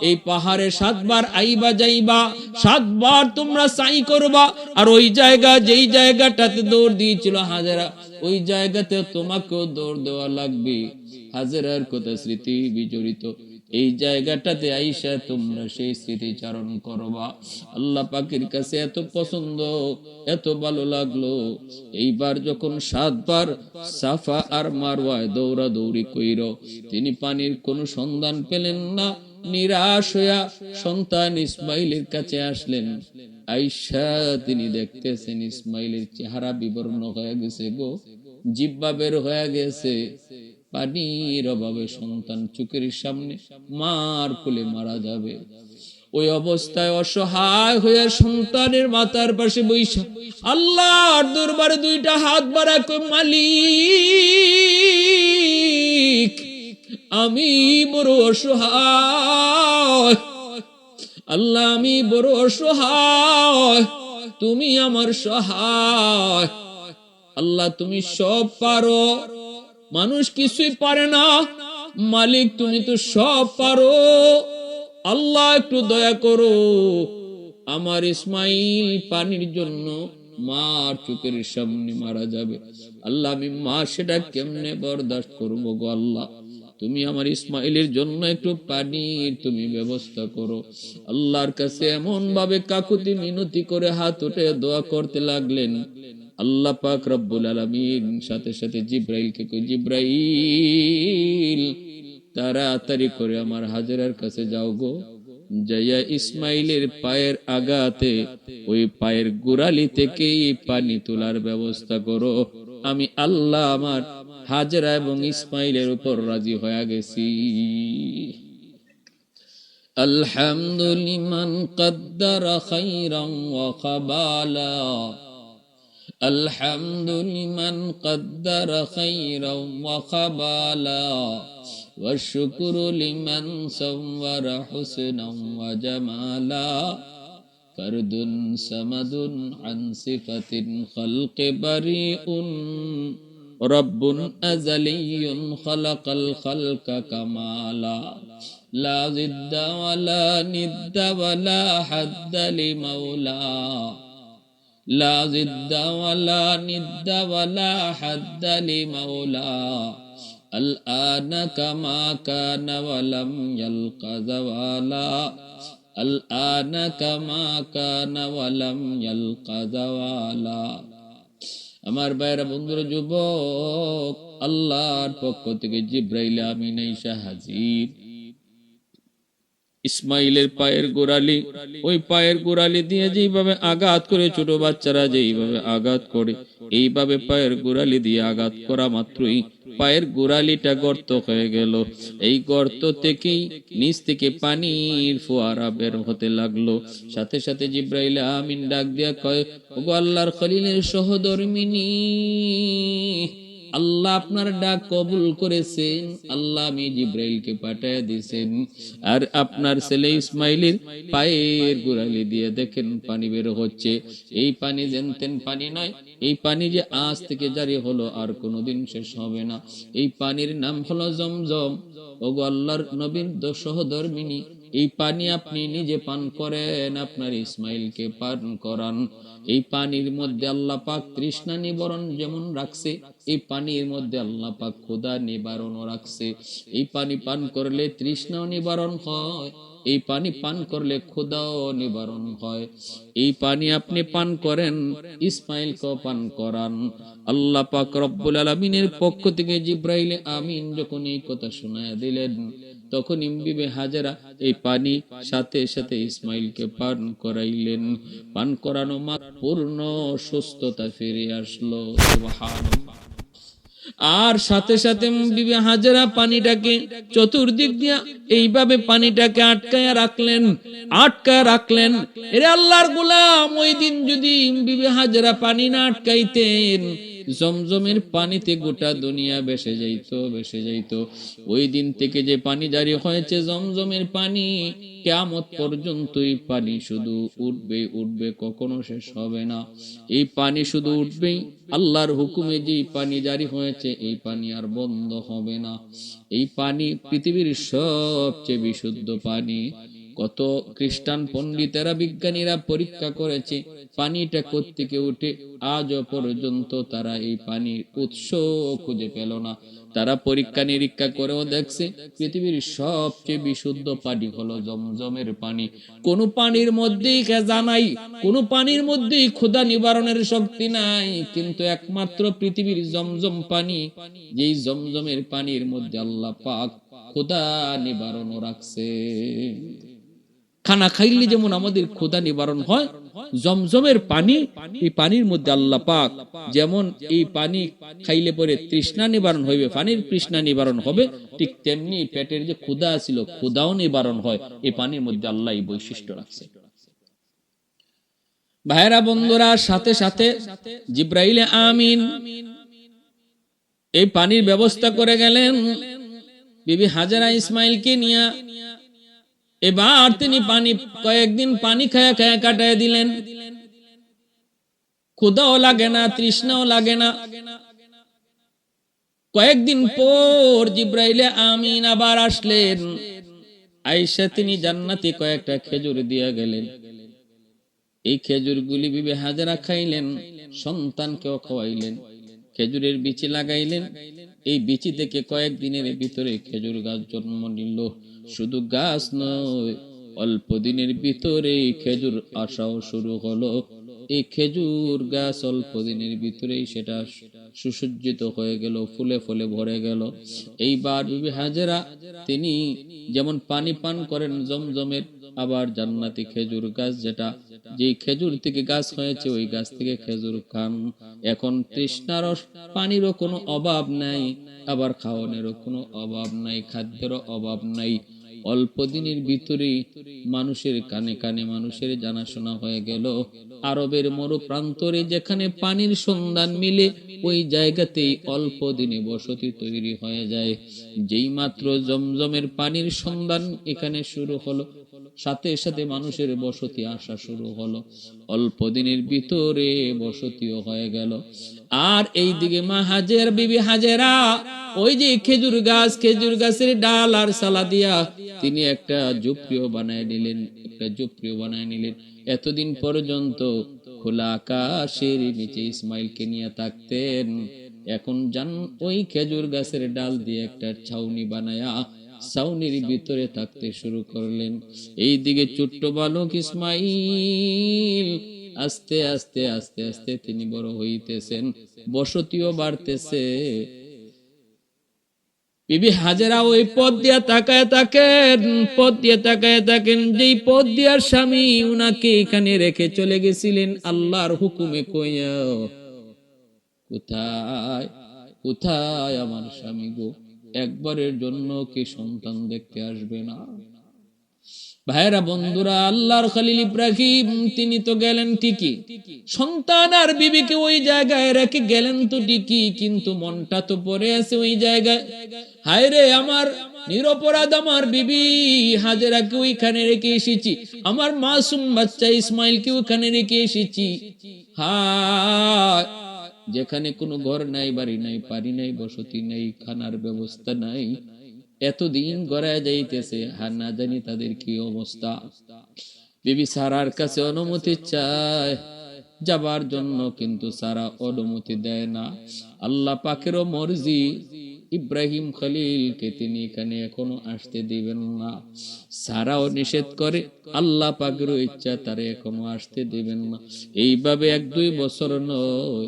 এই পাহাড়ে 7 বার আইবা যাইবা, 7 বার তোমরা সাই করবা, আর ওই জায়গা যেই জায়গাটাতে দৌড় দিয়েছিল হাজেরা, ওই জায়গাতে তোমাকেও দৌড় দেওয়া লাগবে। হাজেরার কথা স্মৃতি বিজড়িত এই জায়গাটাতে আইসা তোমরা সেই স্মৃতিচারণ করবা। আল্লাহ পাকের কাছে এত পছন্দ, এত ভালো লাগলো। এইবার যখন 7 বার সাফা আর মারওয়ায় দৌড়াদৌড়ি কইর, তিনি পানির কোনো সন্ধান পেলেন না। নিরাশ হইয়া সন্তান ইসমাইলের কাছে আসলেন। আয়েশা তিনি দেখতেছেন ইসমাইলের চেহারা বিবর্ণ হয়ে গেছে গো, জিহ্বা বের হয়ে গেছে, পানির অভাবে সন্তান চোখের সামনে মার কোলে মারা যাবে। ওই অবস্থায় অসহায় হয়ে সন্তানের মাথার পাশে বৈশা আল্লাহর দরবারে 2টা হাত বাড়া কই, মালিক আমি বড় অসহায়, আল্লাহ আমি বড় অসহায়, তুমি আমার সহায়। আল্লাহ তুমি সব পারো, মানুষ কিছুই পারে না, মালিক তুমি তো সব পারো। আল্লাহ একটু দয়া করো, আমার ইসমাইল পানির জন্য মার চোখের সামনে মারা যাবে। আল্লাহ আমি মা সেটা কেমনে বরদাস্ত করবো গো আল্লাহ, তুমি আমার ইসমাইলের জন্য একটু পানির তুমি ব্যবস্থা করো। আল্লাহর কাছে এমন ভাবে কাকুতি মিনতি করে হাত উঠে দোয়া করতে লাগলেন। আল্লাহ পাক রব্বুল আলামিন সাথে সাথে জিব্রাইলকে কই, জিব্রাইল তাড়াতাড়ি করে আমার হাজেরার কাছে যাও গো, যাইয়া ইসমাইলের পায়ের আগাতে ওই পায়ের গোড়ালি থেকে পানি তোলার ব্যবস্থা করো। আমি আল্লাহ আমার হাজেরা এবং ইসমাইলের উপর রাজি হয়ে গেছি। আলহামদুলিমান কদ্দারা খাইরান ওয়া কাবালা, আলহামদুলিমান কদ্দারা খাইরান ওয়া কাবালা, ওয়া শুকরু লিমান সাওয়ারা হুসনান ওয়া জামালা, ফরদুন সামাদুন আন সিফাতিন খালকি বারিউন, রব্বুন আযালিয়্যুন খালাকাল খালকা কামালা, লা জিদ্দা ওয়ালা নিদ্দা ওয়ালা হাদ্দা লিমাওলা, লা জিদ্দা ওয়ালা নিদ্দা ওয়ালা হাদ্দা লিমাওলা, আল আনা কামা কানা ওয়ালাম ইয়ালকা যাওয়ালা, আল আনা কামা কানা ওয়ালাম ইয়ালকা যাওয়ালা। আমার ভাইরা বন্ধুরা যুবক, আল্লাহর পক্ষ থেকে জিব্রাইল আমিন আইসা হাজির। ইসমাইলের পায়ের গোড়ালি, ওই পায়ের গোড়ালি দিয়ে যেইভাবে আঘাত করে ছোট বাচ্চারা যেইভাবে আঘাত করে, এইভাবে পায়ের গোড়ালি দিয়ে আঘাত করা মাত্রই পায়ের গোড়ালিটা গর্ত হয়ে গেল। এই গর্ত থেকেই নিচ থেকে পানির ফোয়ারা বের হতে লাগলো। সাথে সাথে জিব্রাইল আমিন ডাক দিয়া কয়, ওগো আল্লাহর খলিলের সহধর্মিনী, আল্লাহ আপনার ডাক কবুল করেছেন। আল্লাহ আমি জিব্রাইলকে পাঠায় দিয়েছেন, আর আপনার ছেলে ইসমাইলের পায়ের গোড়ালি দিয়ে দেখেন পানি বের হচ্ছে। এই পানি জানতেন পানি নয়, এই পানি যে আজ থেকে জারি হলো আর কোনোদিন শেষ হবে না। এই পানির নাম হলো জমজম। ওগো আল্লাহর নবীর সহধর্মিনী, এই পানি আপনি নিজে পান করেন, আপনার ইসমাইলকে পান করান। এই পানির মধ্যে আল্লাহ পাক তৃষ্ণা নিবারণ যেমন রাখছে, এই পানির মধ্যে আল্লাহ পাক ক্ষুধা নিবারণও রাখছে। এই পানি পান করলে তৃষ্ণাও নিবারণ হয়, এই পানি পান করলে ক্ষুধাও নিবারণ হয়। এই পানি আপনি পান করেন, ইসমাইলকেও পান করান। আল্লাহ পাক রব্বুল আলামিনের পক্ষ থেকে জিব্রাইল আমিন যখন এই কথা শোনায়া দিলেন, তখন বিবি হাজেরা এই পানি সাথে সাথে ইসমাইলকে পান করাইলেন। পান করানো মাত্র পূর্ণ সুস্থতা ফিরে আসলো। সুবহানাল্লাহ। আর সাথে সাথে বিবি হাজেরা পানিটাকে চতুর্দিক দিয়ে এইভাবে পানিটাকে আটকায় রাখলেন। এরে আল্লাহর গোলাম, ওই দিন যদি বিবি হাজেরা পানি না আটকাইতেন, জমজমের পানিতে গোটা দুনিয়া ভেসে যাইত। ওই দিন থেকে যে পানি জারি হয়েছে জমজমের পানি, কিয়ামত পর্যন্তই পানি শুধু উঠবে, কখনো শেষ হবে না। এই পানি শুধু উঠবেই, আল্লাহর হুকুমে যে পানি জারি হয়েছে এই পানি আর বন্ধ হবে না। এই পানি পৃথিবীর সবচেয়ে বিশুদ্ধ পানি। কত খ্রিস্টান পণ্ডিতেরা, বিজ্ঞানীরা পরীক্ষা করেছে পানিটা কোত্থেকে উঠে, আজও পর্যন্ত তারা এই পানির উৎস খুঁজে পেল না। তারা পরীক্ষা নিরীক্ষা করেও দেখছে পৃথিবীর সবচেয়ে বিশুদ্ধ পানি হলো জমজমের পানি। কোন পানির মধ্যেই খেজা নাই, কোন পানির মধ্যেই ক্ষুধা নিবারণের শক্তি নাই, কিন্তু একমাত্র পৃথিবীর জমজম পানি, যেই জমজমের পানির মধ্যে আল্লাহ পাক ক্ষুধা নিবারণও রাখছে। খানা খাইলে যেমন আমাদের ক্ষুধা নিবারণ হয়, জমজমের পানি, এই পানির মধ্যে আল্লাহ পাক যেমন এই পানি খাইলে পরে তৃষ্ণা নিবারণ হইবে, পানির তৃষ্ণা নিবারণ হবে, ঠিক তেমনি পেটের যে ক্ষুধা ছিল ক্ষুধাও নিবারণ হয়। এই পানির মধ্যে আল্লাহ এই বৈশিষ্ট্য রাখছে। ভাইরা বন্ধুরা, সাথে সাথে জিব্রাইল আমিন এই পানির ব্যবস্থা করে গেলেন বিবি হাজেরা ইসমাইলকে নিয়ে। এবার তিনি পানি কয়েকদিন পানি খায়া কাটায় দিলেন, ক্ষুধাও লাগে না, তৃষ্ণাও লাগে না। কয়েকদিন পর জিব্রাইল আমিন আবার আসলেন, আয়েশা তিনি জান্নাতি কয়েকটা খেজুর দিয়ে গেলেন। এই খেজুরগুলি বিবি হাজেরা খাইলেন, সন্তানকেও খাওয়াইলেন, খেজুরের বিচি লাগাইলেন। এই বিচি থেকে কয়েকদিনের ভিতরে খেজুর গাছ জন্ম নিল। শুধু গাছ নয়, অল্প দিনের ভিতরে খেজুর আসাও শুরু হলো। এই খেজুর গাছ অল্প দিনের ভিতরেই সেটা সুসজ্জিত হয়ে গেল, ফুলে ফুলে ভরে গেল। এইবার বিবি হাজেরা তিনি যেমন পানি পান করেন জমজমের, আবার জান্নাতি খেজুর গাছ, যেটা যেই খেজুর থেকে গাছ হয়েছে ওই গাছ থেকে খেজুর খান। এখন তৃষ্ণার পানিরও কোনো অভাব নাই, আবার খাওয়ানোরও কোনো অভাব নাই, খাদ্যেরও অভাব নাই। অল্প দিনের ভিতরে মানুষের কানে কানে মানুষের জানাশোনা হয়ে গেল, আরবের মরু প্রান্তরে যেখানে পানির সন্ধান মিলে ওই জায়গাতেই অল্প দিনে বসতি তৈরি হয়ে যায়। যেই মাত্র জমজমের পানির সন্ধান এখানে শুরু হলো, সাথে সাথে মানুষের বসতি আসা শুরু হলো, অল্প দিনের ভিতরে বসতিও হয়ে গেল। আর এই দিকে মা হাজের বিবি হাজেরা ওই যে খেজুর গাছের ডাল আর সালা দিয়া তিনি একটা ঝুপড়িও বানায় নিলেন। এতদিন পর্যন্ত খোলা আকাশের নিচে ইসমাইলকে নিয়ে থাকতেন, এখন যান ওই খেজুর গাছের ডাল দিয়ে একটা ছাউনি বানায়া ছাউনির ভিতরে থাকতে শুরু করলেন। এই দিকে ছোট্ট বালক ইসমাইল আস্তে আস্তে আস্তে আস্তে তিনি বড় হইতেছেন, বসতিও বাড়তেছে। বিবি হাজেরা ওই পথ দিয়ে তাকায় থাকেন, যেই পথ দিয়ার স্বামী উনাকে এখানে রেখে চলে গেছিলেন আল্লাহর হুকুমে কইয়া, কোথায় আমার স্বামী গো, একবারের জন্য কি সন্তান দেখতে আসবে না? ভাইরা বন্ধুরা, আল্লাহর খলিল ইব্রাহিম তিনি তো গেলেন ঠিকই, সন্তান আর বিবিকে ওই জায়গায় রেখে গেলেন তো ঠিকই, কিন্তু মনটা তো পড়ে আছে ওই জায়গায়। হায় রে, আমার নিরপরাধ আমার বিবি হাজেরাকে ওইখানে রেখে এসেছি, আমার মাসুম বাচ্চা ইসমাইলকে ওইখানে রেখে এসেছি। হায়, যেখানে কোনো ঘর নাই, বাড়ি নাই, পানি নাই, বসতি নাই, খানার ব্যবস্থা নাই, এতদিন গড়ায় যাইতেছে, আর না জানি তাদের কি অবস্থা। বিবি সারার কাছে অনুমতি চায় যাবার জন্য, কিন্তু সারা অনুমতি দেয় না। আল্লাহ পাকেরও মর্জি, ইব্রাহিম খলিলকে তিনি এখানে এখনো আসতে দিবেন না। সারাও নিষেধ করে, আল্লাহ পাকেরও ইচ্ছা তারে এখনো আসতে দিবেন না। এইভাবে 1-2 বছর নয়,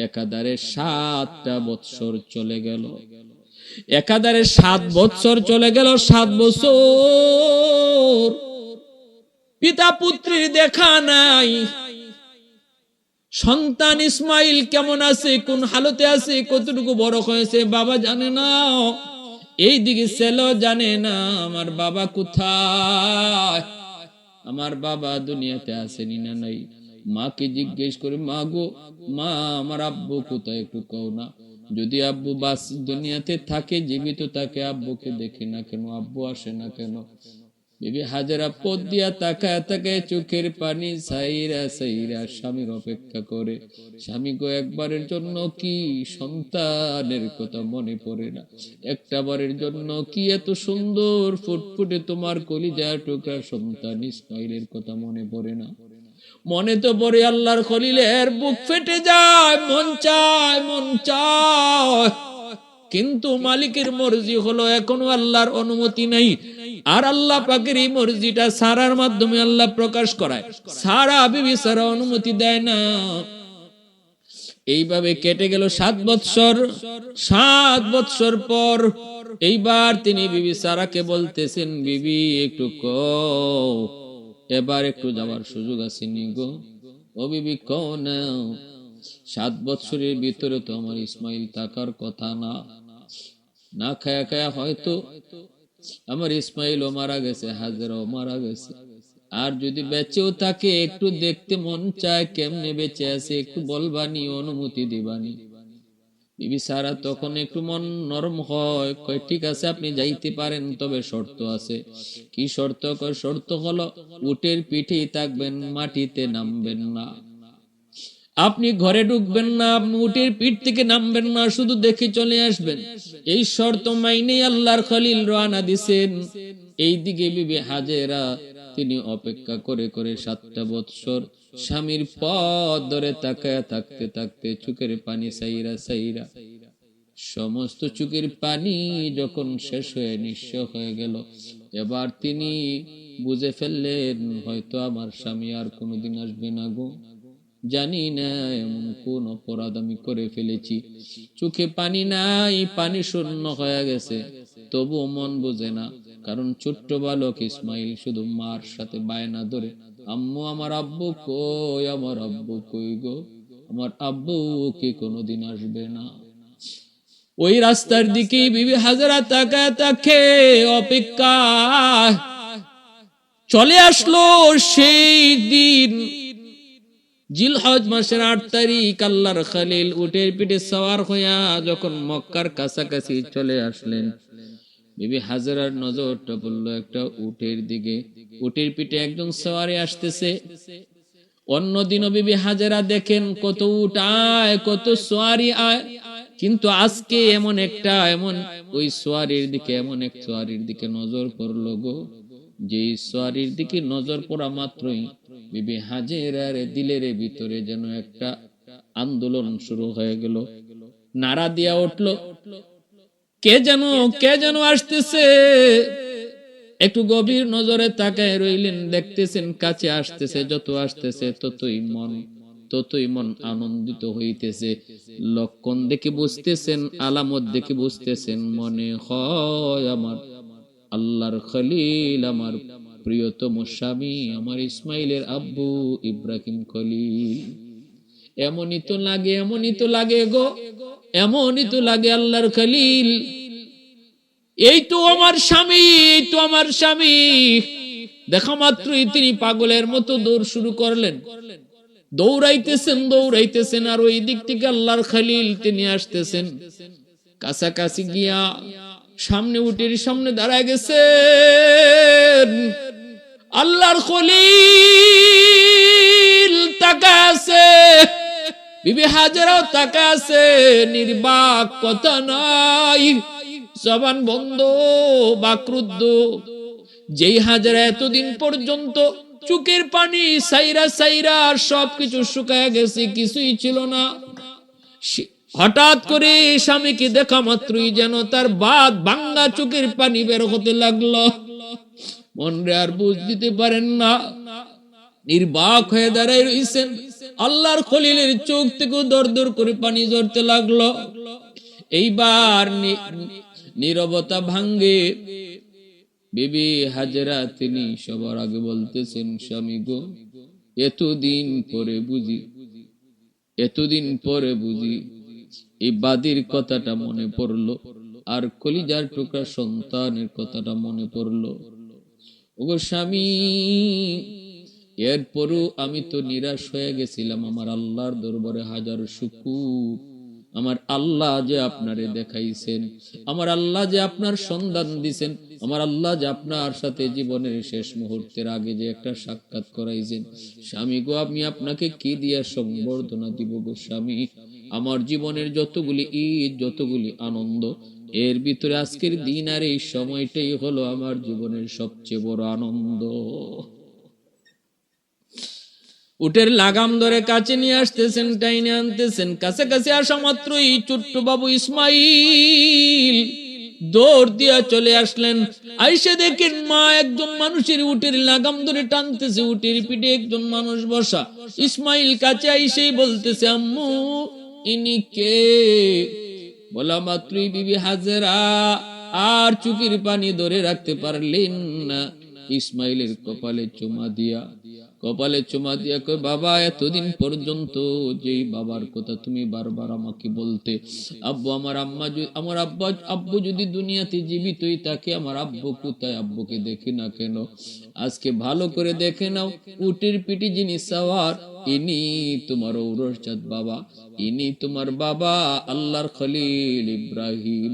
একাধারে 7টা বৎসর চলে গেল। একাধারে 7 বৎসর চলে গেল। 7 বছর পিতা পুত্রীর দেখা নাই। সন্তান ইসমাইল কেমন আছে, কোন হালতে আছে, কতটুকু বড় হয়েছে বাবা জানে না, এইদিকে ছেলে জানে না আমার বাবা কোথায়, আমার বাবা দুনিয়াতে আসেনি না নাই। মাকে জিজ্ঞেস করে, মা গো মা, আমার আব্বু কোথায় একটু কও না। যদি আব্বু বাস দুনিয়াতে থাকে, জীবিত থাকে, আব্বুকে দেখি না কেন, আব্বু আসে না কেন? বিবি হাজেরা পথ দিয়া তাকায় তাকায় চোখের পানি সাইরা সাইরা স্বামীর অপেক্ষা করে। স্বামী গো, একবারের জন্য কি সন্তানের কথা মনে পড়ে না? একটা বারের জন্য কি এত সুন্দর ফুটফুটে তোমার কলিজা টুকরা সন্তান ইসমাইলের কথা মনে পড়ে না? মনে তো পড়ে, আল্লাহর খলিলের বুক ফেটে যায়, মন চায়, মন চায়, কিন্তু মালিকের মর্জি হলো, এখনো আল্লাহর অনুমতি নাই। আর আল্লাহ পাকের এই মর্জিটা সারার মাধ্যমে আল্লাহ প্রকাশ করায়। সারা বিবি সারা অনুমতি দেয় না। এইভাবে কেটে গেল 7 বৎসর। 7 বৎসর পর এইবার তিনি বিবি সারাকে বলতেছেন, বিবি একটু কও, এবার একটু যাওয়ার সুযোগ আছে নি গো? ও বিবি কও না, 7 বৎসরের ভিতরে তো আমার ইসমাইল থাকার কথা না। না খায়া খায়া হয়তো আমার ইসমাইলও মারা গেছে, হাজেরাও মারা গেছে। আর যদি বেঁচেও থাকে, একটু দেখতে মন চায় কেমনে বেঁচে আছে, একটু বলবানি, অনুমতি দিবানি। বিবি সারা তখন একটু মন নরম হয়, কয় ঠিক আছে আপনি যাইতে পারেন, তবে শর্ত আছে। কি শর্ত? কয় শর্ত হলো উটের পিঠেই থাকবেন, মাটিতে নামবেন না। আপনি ঘরে ঢুকবেন না, আপনি উটের পিঠ থেকে নামবেন না, শুধু দেখে চলে আসবেন। এই শর্ত মাইনে আল্লাহর খলিল রওনা দিছেন। এইদিকে বিবি হাজেরা তিনি অপেক্ষা করে করে 7টা বৎসর স্বামীর পথ ধরে তাকায় থাকতে থাকতে চোখের পানি সাইরা সাইরা সমস্ত চোখের পানি যখন শেষ হয়ে নিঃস্ব হয়ে গেল, এবার তিনি বুঝে ফেললেন, হয়তো আমার স্বামী আর কোনোদিন আসবে না গো। জানি না এমন কোন অপরাধ আমি করে ফেলেছি। চোখে পানি নাই, পানি শূন্য হয়ে গেছে, তবুও মন বোঝে না। কারণ ছোট্ট বালক ইসমাইল শুধু মার সাথে বায়না ধরে, আম্মু আমার আব্বু কই, আমার আব্বু কই গো, আমার আব্বু কি কোনোদিন আসবে না? ওই রাস্তার দিকে বিবি হাজেরা তাকায় তাকে অপেক্ষা। চলে আসলো সেই দিন, জিলহজ মাসের 8 তারিখ। আল্লাহর খলিল উটের পিঠে সওয়ার হইয়া যখন মক্কার কাছাকাছি চলে আসলেন, বিবি হাজেরার নজরটা পড়ল একটা উটের দিকে। উটের পিঠে একজন সওয়ারি আসতেছে। অন্যদিনও বিবি হাজেরা দেখেন কত উট আয়, কত সওয়ারি আয়, কিন্তু আজকে এমন ওই সওয়ারির দিকে, এমন এক সওয়ারির দিকে নজর পড়ল গো, যে সওয়ারির দিকে নজর পড়া মাত্রই বিবি হাজেরার দিলের ভিতরে যেন একটা আন্দোলন শুরু হয়ে গেল। নারা দিয়া উঠল, কে যেন আসতেছে। একটু গভীর নজরে তাকায় রইলেন, দেখতেছেন কাছে আসতেছে। যত আসতেছে ততই মন আনন্দিত হইতেছে। লক্ষণ দেখে বুঝতেছেন, আলামত দেখে বুঝতেছেন, মনে হয় আমার আল্লাহর খলিল, আমার প্রিয়তম স্বামী, আমার ইসমাইলের আব্বু ইব্রাহিম খলিল। এমনই তো লাগে গো, এমনই তো লাগে আল্লাহর খলিল। এই তো আমার স্বামী, এই তো আমার স্বামী। দেখা মাত্রই তিনি পাগলের মতো দৌড় শুরু করলেন। দৌড়াইতেছেন, আর ওই দিক থেকে আল্লাহর খলিল তিনি আসতেছেন। কাছাকাছি গিয়া সামনে উটের সামনে দাঁড়ায় গেছেন। আল্লাহর খলিল তাকায় আছে, বিবি হাজেরাও তাকায় আছে, নির্বাক, কথা নাই। জবান বন্ধ, বাকরুদ্ধ। যেই হাজেরা এতদিন পর্যন্ত চোখের পানি সাইরা সাইরা সবকিছু শুকায় গেছে, কিছুই ছিল না, হঠাৎ করে স্বামীকে দেখা মাত্রই যেন তার বাদ ভাঙ্গা চোখের পানি বের হতে লাগলো। মনরে আর বুঝ দিতে পারেন না, নির্বাক হয়ে দাঁড়ায় রইছেন। আল্লাহর খলিলের চোখ থেকে দর দর করে পানি ঝরতে লাগলো। এইবার নীরবতা ভাঙ্গে বিবি হাজেরা, তিনি সবার আগে বলতেছেন, স্বামী গো, এতদিন পরে বুঝি এই বাদির কথাটা মনে পড়লো, আর কলিজার টুকরা সন্তানের কথাটা মনে পড়লো। ওগো স্বামী, এরপরও আমি তো নিরাশ হয়ে গেছিলাম। আমার আল্লাহর দরবারে হাজার শুকর, আমার আল্লাহ যে আপনারে দেখাইছেন, আমার আল্লাহ যে আপনার সন্ধান দিছেন, আমার আল্লাহ যে আপনার সাথে জীবনের শেষ মুহূর্তের আগে যে একটা সাক্ষাৎ করাইছেন। স্বামী গো, আমি আপনাকে কি দিয়া সম্বর্ধনা দিব গো স্বামী? আমার জীবনের যতগুলি ঈদ, যতগুলি আনন্দ, এর ভিতরে আজকের দিন আর এই সময়টাই হলো আমার জীবনের সবচেয়ে বড় আনন্দ। উটের লাগাম ধরে কাছে নিয়ে আসতেছেন, টাইনে আনতেছেন। কাছাকাছি আসা মাত্রই ছোট্ট বাবু ইসমাইল দৌড় দিয়া চলে আসলেন। আইসে দেখেন মা একজন মানুষের উটের লাগাম ধরে টানতেছে, উটের পিঠে একজন মানুষ বসা। ইসমাইল কাছে আইসেই বলতেছে, আম্মু ইনি কে? বলা মাত্রই বিবি হাজেরা আর চোখের পানি ধরে রাখতে পারলেন না। ইসমাইলের কপালে চুমা দিয়া কই, বাবা, এতদিন পর্যন্ত যেই বাবার কথা তুমি বারবার আমাকে বলতে, আব্বু, আমার আব্বু যদি দুনিয়াতে জীবিতই থাকে, আমার আব্বু কোথায়? আব্বুকে দেখি না কেন? আজকে ভালো করে দেখে নাও, উটের পিঠে যিনি সাওয়ার, ইনি তোমার ঔরসজাত বাবা, ইনি তোমার বাবা আল্লাহর খলিল ইব্রাহিম।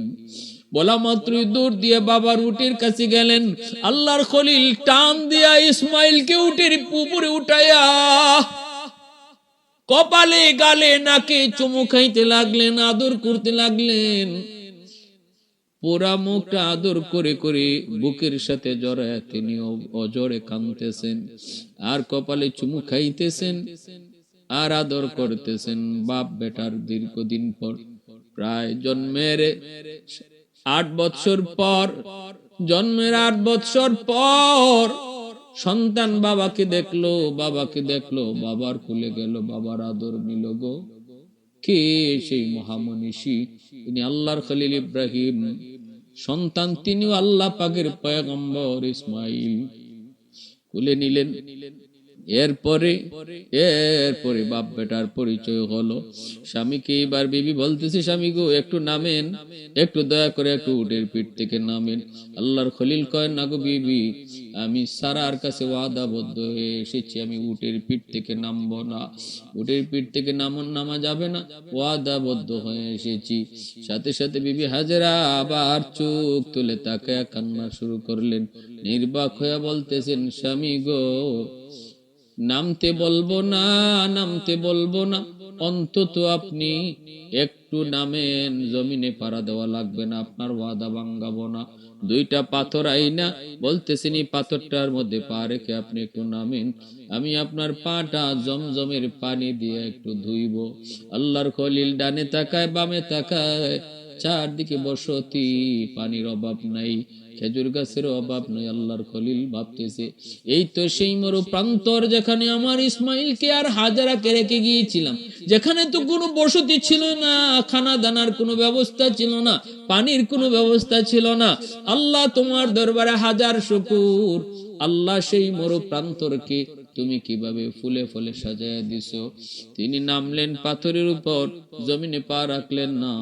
বলা মাত্রই দূর দিয়ে বাবার উটের কাছে গেলেন। আল্লাহর খলিল টান দিয়া ইসমাইলকে উটের উপরে উঠাইয়া কপালে, গালে, নাকে চুমু খাইতে লাগলেন, আদর করতে লাগলেন। পুরা মুখটা আদর করে করে বুকের সাথে জড়ায় তিনি অজরে কাঁদতেছেন, আর কপালে চুমু খাইতেছেন, আর আদর করতেছেন। বাপ বেটার দীর্ঘদিন পর, প্রায় জন্মের 8 বছর পর, জন্মের 8 বছর পর সন্তান বাবাকে দেখলো, বাবার কোলে গেল, বাবার আদর নিল গো। কে সেই মহামনীষী? তিনি আল্লাহর খলিল ইব্রাহিম। সন্তান তিনিও আল্লাহ পাকের পয়গম্বর ইসমাইল। কোলে নিলেন। এরপরে বাপ বেটার পরিচয় হলো। স্বামীকে এবার বিবি বলতেছে, স্বামী গো, একটু নামেন, একটু দয়া করে একটু উটের পিঠ থেকে নামেন। আল্লাহর খলিল কয়, না গো বিবি, আমি সারার কাছে ওয়াদাবদ্ধ হয়ে এসেছি, আমি উটের পিঠ থেকে নামবো না, উটের পিঠ থেকে নামা যাবে না, ওয়াদাবদ্ধ হয়ে এসেছি। সাথে সাথে বিবি হাজেরা আবার চোখ তুলে তাকায়া কান্না শুরু করলেন। নির্বাক হয়ে বলতেছেন, স্বামী গো, নামতে বলবো না, অন্তত আপনি একটু নামেন, জমিনে পাড়া দেওয়া লাগবে না, আপনার ওয়াদা ভাঙাবো না। 2টা পাথর আইনা বলতেছেন, এই পাথরটার মধ্যে পা রেখে আপনি একটু নামেন, আমি আপনার পাটা জমজমের পানি দিয়ে একটু ধুইব। আল্লাহর খলিল ডানে তাকায়, বামে তাকায়, চারদিকে বসতি, পানির অভাব নাই, খেজুর গাছের অভাব নাই। আল্লাহর খলিল ভাবতেছে, এই তো সেই মরু প্রান্তর, যেখানে আমার ইসমাইলকে আর হাজেরাকে রেখে গিয়েছিলাম, যেখানে তো কোনো বসতি ছিল না, খানা দানার কোনো ব্যবস্থা ছিল না, পানির কোনো ব্যবস্থা ছিল না। আল্লাহ, তোমার দরবারে হাজার শুকর। আল্লাহ, সেই মরু প্রান্তরকে তুমি কিভাবে ফুলে ফুলে সাজায় দিছো। তিনি নামলেন পাথরের উপর, জমিনে পা রাখলেন না।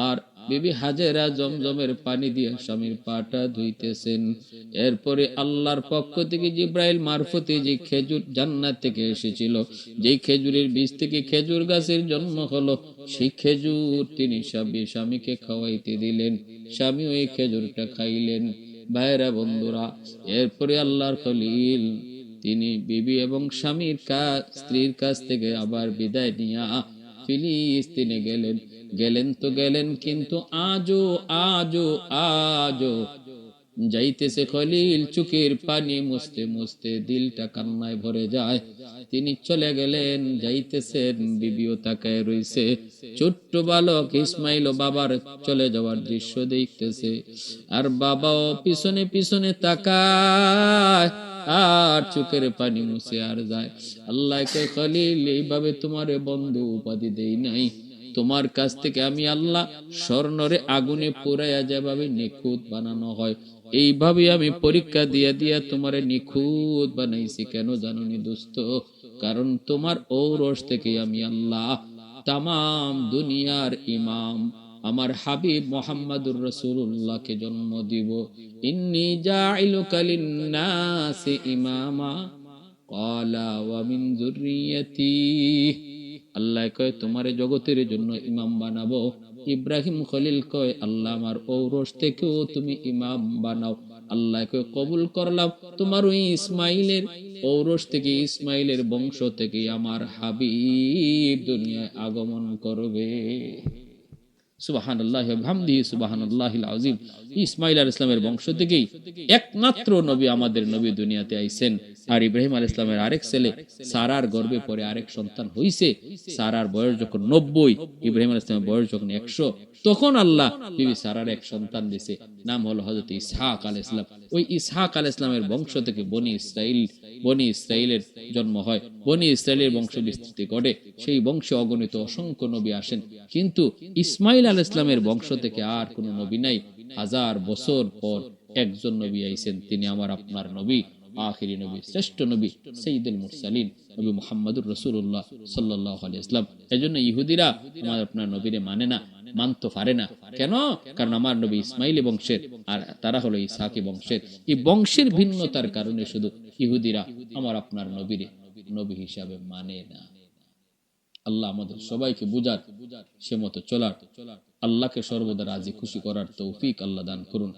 আর বিবি হাজেরা জমজমের পানি দিয়ে স্বামীর পাটা ধুইতেছেন। এরপরে আল্লাহর পক্ষ থেকে জিব্রাইল মারফতে যে খেজুর জান্নাত থেকে এসেছিল, যেই খেজুরের বীজ থেকে খেজুর গাছের জন্ম হলো, সেই খেজুর তিনি স্বামীকে খাওয়াইতে দিলেন। স্বামী ওই খেজুরটা খাইলেন। ভাইরা, বন্ধুরা, এরপরে আল্লাহর খলিল তিনি বিবি এবং স্ত্রীর কাছ থেকে আবার বিদায় নিয়া ফিলিস্তিনে গেলেন। গেলেন তো গেলেন, কিন্তু আজও আজও আজও যাইতেছে খলিল চোখের পানি মুছতে মুছতে দিলটা কান্নায় ভরে যায়। তিনি চলে গেলেন, যাইতেছেন, বিবিও তাকায় রইছে। ছোট্ট বালক ইসমাইল ও বাবার চলে যাওয়ার দৃশ্য দেখতেছে, আর বাবাও পিছনে পিছনে তাকায় আর চোখের পানি মুছে আর যায়। আল্লাহ কয়, খলিল, এইভাবে তোমারে বন্ধু উপাধি দেই নাই। তোমার কাছ থেকে আমি আল্লাহ স্বর্ণরে আগুনে পোড়াইয়া যেভাবে নিখুঁত বানানো হয়, এইভাবে আমি পরীক্ষা দিয়া দিয়া তোমারে নিখুঁত বানাইছি। কেন জানোনি দোস্ত? কারণ তোমার ঔরস থেকে আমি আল্লাহ তামাম দুনিয়ার ইমাম আমার হাবিব মুহাম্মাদুর রাসূলুল্লাহকে জন্ম দিব। ইন্নী জাইলুকা লিন্নাসি ইমামা ক্বালা ওয়া মিন যুররিয়াতি। আল্লাহ কয়, তোমারে জগতের জন্য ইমাম বানাবো। ইব্রাহিম খলিল কয়, আল্লাহ আমার ঔরস থেকেও তুমি ইমাম বানাও। আল্লাহ কয়, কবুল করলাম। তোমার ওই ইসমাইলের ঔরস থেকে, ইসমাইলের বংশ থেকে আমার হাবিব দুনিয়ায় আগমন করবে। সুবহানাল্লাহি ওয়া বিহামদিহি সুবহানাল্লাহিল আযীম। ইসমাইল আলাইহিস সালামের বংশ থেকেই একমাত্র নবী, আমাদের নবী দুনিয়াতে আইছেন। আর ইব্রাহিম আলাইহিস সালামের আরেক ছেলে সারার গর্ভে পরে আরেক সন্তান হইছে। সারার বয়স যখন 90, ইব্রাহিম আলাইহিস সালামের বয়স যখন 100, তখন আল্লাহ বিবি সারার এক সন্তান দিয়েছে, নাম হলো হযরত ইসহাক আলাইহিস সালাম। ওই ইসহাক আলাইহিস সালামের বংশ থেকে বনি ইসরাইলের জন্ম হয়। বনি ইসরাইলের বংশ বিস্তৃতি ঘটে। সেই বংশে অগণিত অসংখ্য নবী আসেন, কিন্তু ইসমাইল আলাইহিস সালামের বংশ থেকে আর কোনো নবী নাই। 1000 বছর পর একজন নবী আইছেন, তিনি আমার আপনার নবী, আখিরি নবী, শ্রেষ্ঠ নবী, সাইয়্যিদুল মুরসালিন, নবী মুহাম্মদুর রাসূলুল্লাহ সাল্লাল্লাহু আলাইহি ওয়াসাল্লাম। এজন্য ইহুদিরা আমার আপনার নবীরে মানে না, মানতে পারে না। কেন? কারণ আমার নবী ইসমাইলি বংশের, আর তারা হলো ইসহাকি বংশের। এই বংশের ভিন্নতার কারণে শুধু ইহুদিরা আমার আপনার নবীরে নবী হিসাবে মানে না। আল্লাহ আমাদের সবাইকে বুঝার, সে মতো চলার, আল্লাহকে সর্বদা রাজি খুশি করার তৌফিক আল্লাহ দান করুন।